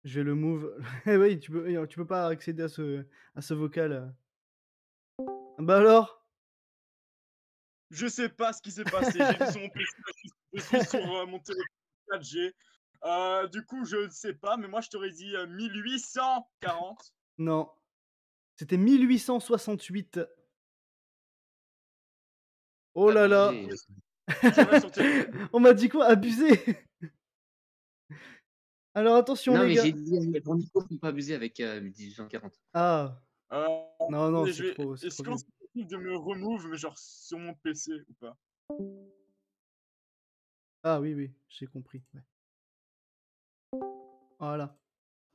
Je vais le move. Eh oui, tu peux pas accéder à ce vocal. Bah alors? Je sais pas ce qui s'est passé. J'ai vu sur mon PC, je suis sur mon téléphone 4G. Du coup, je ne sais pas, mais moi je t'aurais dit 1840. Non. C'était 1868. Oh là là. Abusé. On m'a dit quoi? Abusé. Alors attention, Non, les mais gars. j'ai dit pour Nico, faut pas abuser avec 1840. Ah. Non, non, mais c'est trop. Est-ce que c'est possible de me remove, mais genre sur mon PC ou pas? Ah oui, oui, j'ai compris. Ouais. Voilà.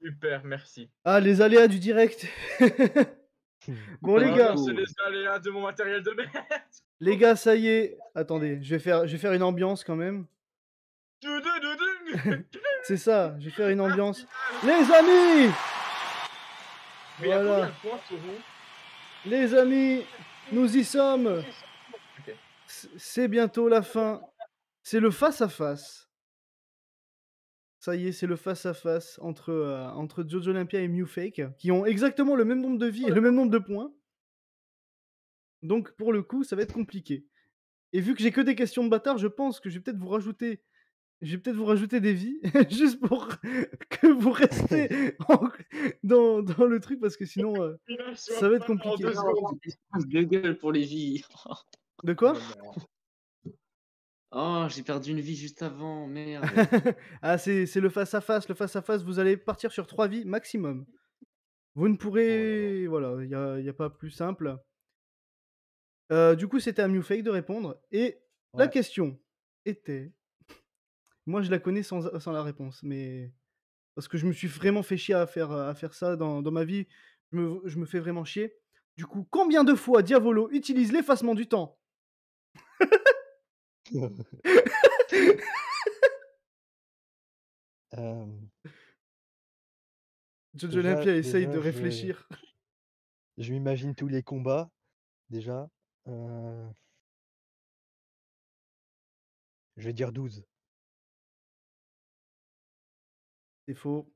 Super, merci. Ah, les aléas du direct. Bon, les gars. C'est les aléas de mon matériel de merde. Les gars, ça y est. Attendez, je vais faire une ambiance quand même. C'est ça, je vais faire une ambiance. Les amis! Mais il y a Voilà. combien de points sur vous? Les amis, nous y sommes. Ok. C'est bientôt la fin. C'est le face-à-face. Ça y est, c'est le face-à-face entre Jojo Olympia et Mewfake, qui ont exactement le même nombre de vies et le même nombre de points. Donc, pour le coup, ça va être compliqué. Et vu que j'ai que des questions de bâtard, je pense que je vais peut-être vous rajouter des vies, juste pour que vous restez dans le truc, parce que sinon, ça va être compliqué. De gueule pour les vies. De quoi? Oh, j'ai perdu une vie juste avant, merde. Ah, c'est le face-à-face. Le face-à-face, vous allez partir sur 3 vies maximum. Vous ne pourrez... Voilà, il n'y a pas plus simple. Du coup, c'était à Mewfake de répondre. Et la question était... Moi, je la connais sans la réponse, mais... Parce que je me suis vraiment fait chier à faire ça dans ma vie. Je me fais vraiment chier. Du coup, combien de fois Diavolo utilise l'effacement du temps? Jojo Olympia essaye de réfléchir. Je m'imagine tous les combats, déjà. Je vais dire 12. C'est faux.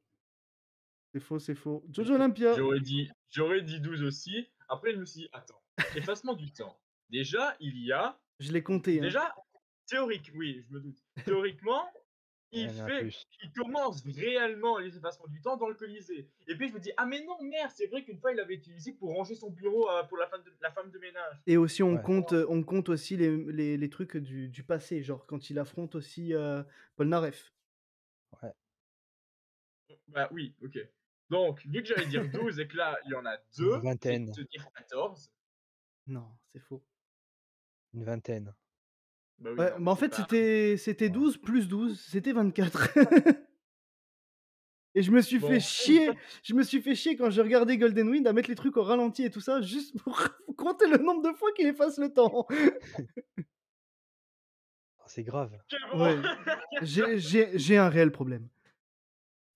C'est faux, c'est faux. Jojo Olympia. J'aurais dit 12 aussi. Après, je me suis dit, attends, effacement du temps. Déjà, il y a... Je l'ai compté. Déjà, théorique, oui, je me doute. Théoriquement, il Il y en a fait, plus. il commence réellement les effacements du temps dans le Colisée. Et puis je me dis, ah mais non, merde, c'est vrai qu'une fois il l'avait utilisé pour ranger son bureau pour la femme de ménage. Et aussi, Ouais. on compte aussi les trucs du passé, genre quand il affronte aussi Polnareff. Ouais. Bah oui, ok. Donc, vu que j'allais dire 12 et que là, il y en a Une 2, je vais vingtaine. te dire 14. Non, c'est faux. Une vingtaine. Bah oui, Ouais, non, bah mais en c'est fait, pas... c'était 12 plus 12, c'était 24. Et je me suis fait Bon, chier quand j'ai regardé Golden Wind à mettre les trucs au ralenti et tout ça, juste pour compter le nombre de fois qu'il efface le temps. Oh, c'est grave. ok, bon. Ouais, j'ai un réel problème.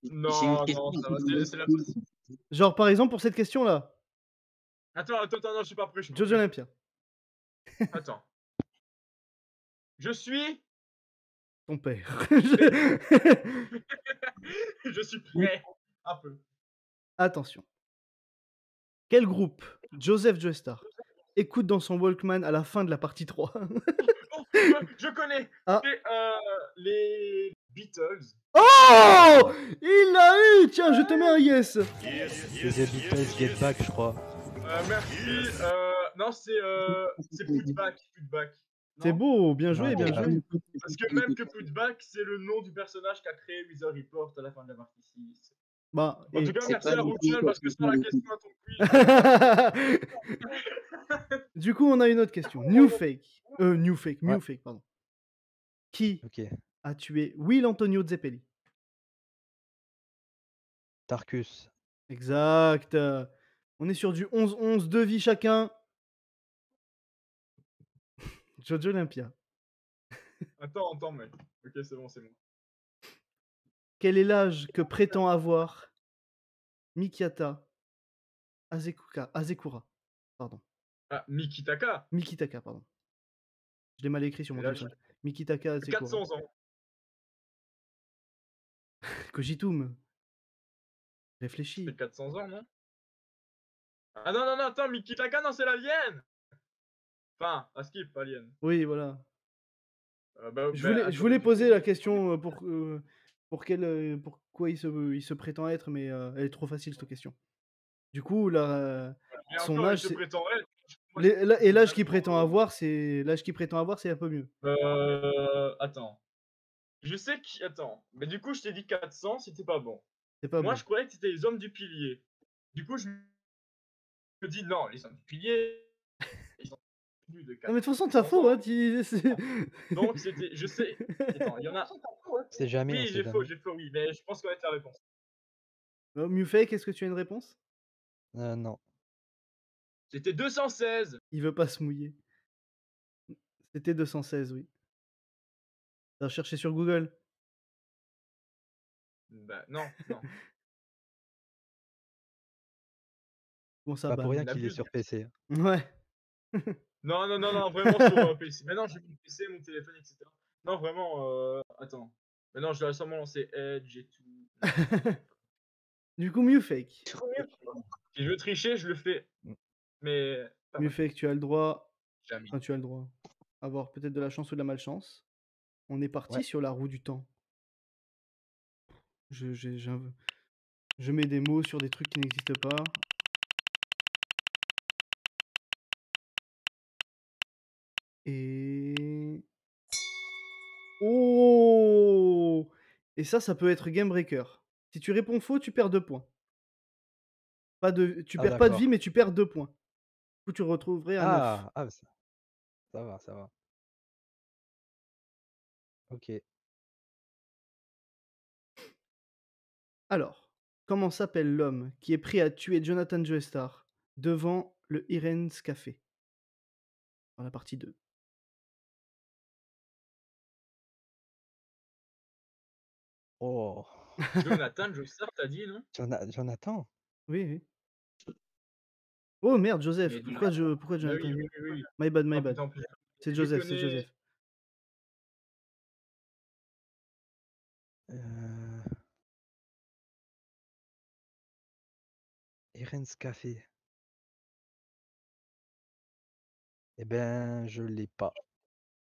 J'ai une Non, question. non, ça va, c'est la... Genre, par exemple, pour cette question-là, Attends, non, je suis pas prêt, je suis pas Jojo prêt. Olympia. Attends. Je suis... Ton père. je suis prêt. Un peu. Attention. Quel groupe Joseph Joestar écoute dans son Walkman à la fin de la partie 3? Oh, je connais. Ah. C'est les Beatles. Oh, il l'a eu. Tiens, je te mets un yes. C'est The Beatles Get Back, je crois. Merci. Non, c'est Putback. C'est Non beau, bien Non, joué, Get bien Back. joué. Parce que même que Putback, c'est le nom du personnage qu'a créé Wizard Report à la fin de la partie 6. Bah, En et... tout cas, C'est merci pas à du Routine tout parce que sans la question à ton quiz. Du coup, on a une autre question. New Fake, pardon. Qui Ok. a tué Will Antonio Zeppeli? Tarkus. Exact. On est sur du 11-11, 2 vies chacun. Jojo Olympia. Attends, mec. Ok, c'est bon. Quel est l'âge que prétend avoir Mikitaka Azekura? Pardon. Ah, Mikitaka. Mikitaka, pardon. Je l'ai mal écrit sur mon téléphone. Mikitaka Azekura. 400 ans. Kojitum. Réfléchis. C'est 400 ans, non? Ah non, attends, Mikitaka, non, c'est l'alien. Enfin, à skip, alien. Oui, voilà. Bah, Je voulais poser la question pour quoi il se prétend être, mais elle est trop facile cette question. Du coup, là, son âge, c'est... Et l'âge qu'il prétend avoir, c'est un peu mieux. Attends. Je sais que... Attends. Mais du coup, je t'ai dit 400, c'était pas bon. C'est pas Moi, bon. je croyais que c'était les hommes du pilier. Du coup, je me dis non, les hommes du pilier, ils ont plus de 400. Non, mais de toute façon, t'as faux, hein. Donc, c'était... Je sais... Attends, il y en a... C'est jamais. Oui, j'ai faux, oui. Mais je pense connaître la réponse. Mufake, est-ce que tu as une réponse? Non. C'était 216. Il veut pas se mouiller. C'était 216, oui. T'as cherché sur Google? Bah, non. Bon, ça Pas va. pour rien qu'il est sur PC. Ouais. Non, vraiment sur PC. Mais non, j'ai mon PC, mon téléphone, etc. Non, vraiment, attends. Mais non, je dois sûrement lancer Edge et tout. Du coup, Mufake. Si je veux tricher, je le fais. Mais... Mufake, tu as le droit... Jamais. Enfin, tu as le droit. Avoir peut-être de la chance ou de la malchance. On est parti sur la roue du temps. Je mets des mots sur des trucs qui n'existent pas. Et... Oh! Et ça peut être game breaker. Si tu réponds faux, tu perds 2 points. Tu perds pas de vie, mais tu perds 2 points. Du coup, tu retrouverais un 9. Ah, ça va. Ok. Alors, comment s'appelle l'homme qui est prêt à tuer Jonathan Joestar devant le Iren's Café? Dans la partie 2. Oh. Jonathan Joestar, t'as dit, non? Jonathan? Oui. Oh merde, Joseph. Mais Pourquoi Jonathan? Oui. My bad. C'est Joseph, c'est Joseph. Eren's Café. Eh ben, je l'ai pas.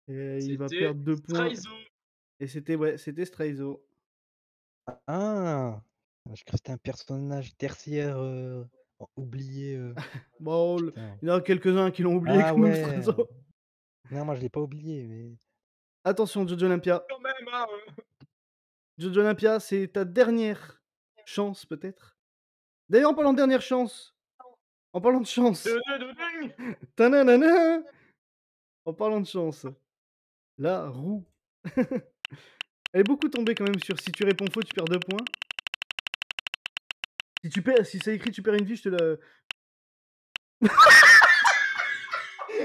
Et il va perdre 2 points. Et c'était Straizo. Ah! Je crois que c'était un personnage tertiaire, oublié, Bon, putain. il y en a quelques-uns qui l'ont oublié Ah quand même, ouais! Straizo. Non, moi je l'ai pas oublié, mais Attention, Jojo Olympia. Quand même, hein, Jojo Olympia, c'est ta dernière chance, peut-être. D'ailleurs, en parlant de dernière chance, en parlant de chance, tananana, en parlant de chance, la roue. Elle est beaucoup tombée quand même sur si tu réponds faux, tu perds 2 points. Si c'est écrit tu perds une vie, je te la.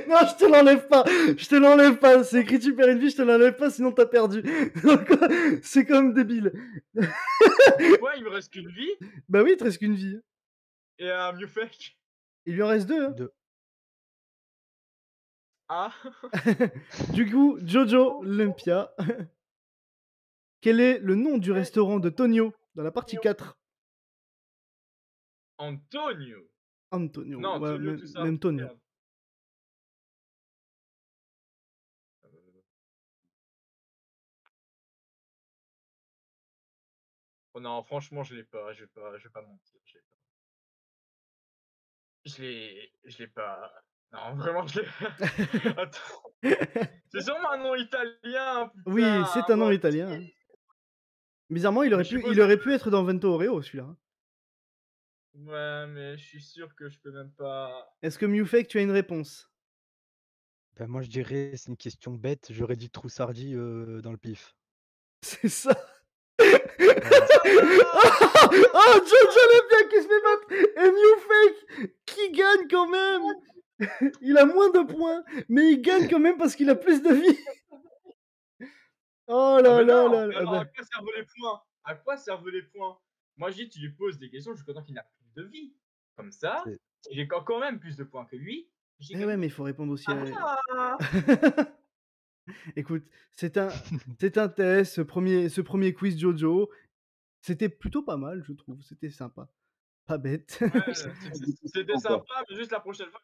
Non, je te l'enlève pas. Je te l'enlève pas. C'est écrit tu perds une vie, je te l'enlève pas, sinon t'as perdu. C'est quand même débile. Ouais, il me reste qu'une vie. Bah oui, il te reste qu'une vie. Et un mieux fake. Il lui en reste 2. Hein. 2. Ah. Du coup, Jojo Olympia. Quel est le nom du restaurant de Tonio dans la partie 4? Antonio. Antonio. Non, Ouais, Antonio, tout ça. même Tonio. Merde. Oh non, franchement, je l'ai pas. Je vais pas mentir. Je l'ai pas. Non, vraiment, je l'ai. Attends. C'est sûrement un nom italien, putain. Oui, c'est un nom ouais. italien. Hein. Bizarrement, il Mais aurait je pu, suppose il aurait pu être dans Vento Oreo, celui-là. Hein. Ouais, mais je suis sûr que je peux même pas. Est-ce que Mewfake, tu as une réponse? Bah, moi je dirais, c'est une question bête, j'aurais dit Troussardi, dans le pif. C'est ça. Voilà. Oh, Jojo Olympia qui se fait battre et Mewfake qui gagne quand même. Il a moins de points, mais il gagne quand même parce qu'il a plus de vie. Oh Ah, là mais là non. là là. Alors, à quoi servent les points? À quoi servent les points? Moi, je dis, tu lui poses des questions jusqu'au temps qu'il n'a plus de vie. Comme ça, C'est j'ai quand même plus de points que lui. J'ai Eh gagné. ouais, mais il faut répondre aussi à. Ah. Écoute, c'est un test, ce premier quiz Jojo. C'était plutôt pas mal, je trouve. C'était sympa. Pas bête. Ouais, c'était sympa, mais juste la prochaine fois.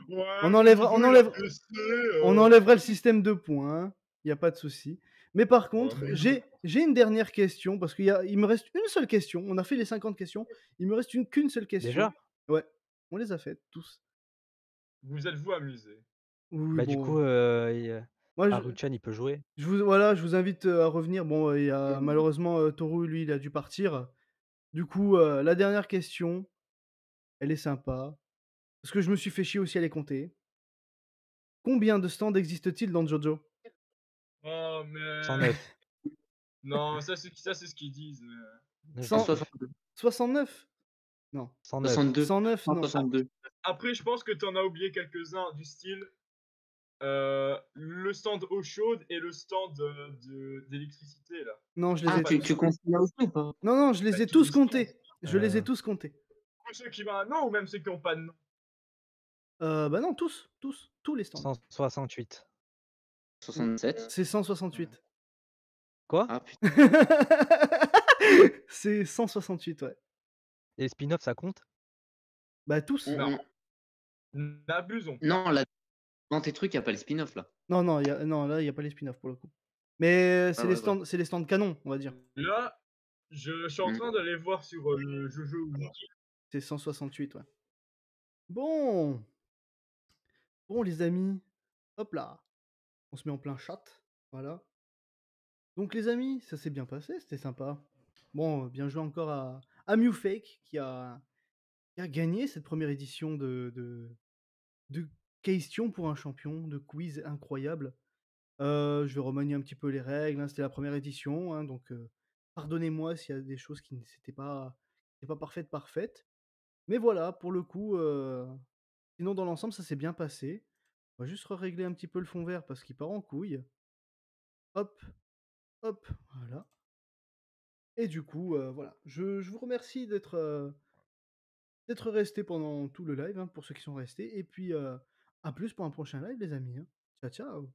Ouais, On on enlèvera le système de points. Il n'y a pas de souci. Mais par Ouais, contre, mais- j'ai une dernière question parce il me reste une seule question. On a fait les 50 questions. Il me reste qu'une seule question. déjà? Ouais, on les a faites tous. Vous êtes-vous amusé? Oui, Bah, du bon. coup, Moi, Haruchan, il peut jouer? je vous invite à revenir. Bon, il y a malheureusement Toru, lui, il a dû partir. Du coup, la dernière question, elle est sympa. Parce que je me suis fait chier aussi à les compter. Combien de stands existe-t-il dans Jojo? Oh, mais. 109. Non, ça c'est ce qu'ils disent. Mais... 162. 69? Non. 109. 62. 109, non. 162. Après, je pense que tu en as oublié quelques-uns du style le stand eau chaude et le stand d'électricité là. Non, je les Ah, ai tu comptes là aussi ou pas? Non, non, je les Bah, ai tous tous les comptés. Je les ai Euh. tous comptés. Tous ceux qui ont un nom ou même ceux qui n'ont pas de nom? Bah non, tous les stands. 168. 67. C'est 168. Quoi? Ah putain. C'est 168, ouais. Et les spin-offs, ça compte? Bah tous. Non. N'abusons pas. Non, là, dans tes trucs, il n'y a pas les spin-offs là. Non, là, il n'y a pas les spin-offs pour le coup. Mais c'est Ah, les ouais, stands, c'est les stands canons, on va dire. Là, je suis en train d'aller voir sur le Jojo Wiki. C'est 168, ouais. Bon, les amis. Hop là. On se met en plein chat. Voilà. Donc les amis, ça s'est bien passé, c'était sympa. Bon, bien joué encore à Mewfake qui a gagné cette première édition de questions pour un champion, de quiz incroyable. Je vais remanier un petit peu les règles, hein, c'était la première édition, hein, donc pardonnez-moi s'il y a des choses qui n'étaient pas parfaites. Mais voilà, pour le coup, sinon dans l'ensemble, ça s'est bien passé. On va juste régler un petit peu le fond vert parce qu'il part en couille. Hop, hop, voilà. Et du coup, voilà. Je vous remercie d'être restés pendant tout le live, hein, pour ceux qui sont restés. Et puis, à plus pour un prochain live, les amis. Hein. Ciao, ciao.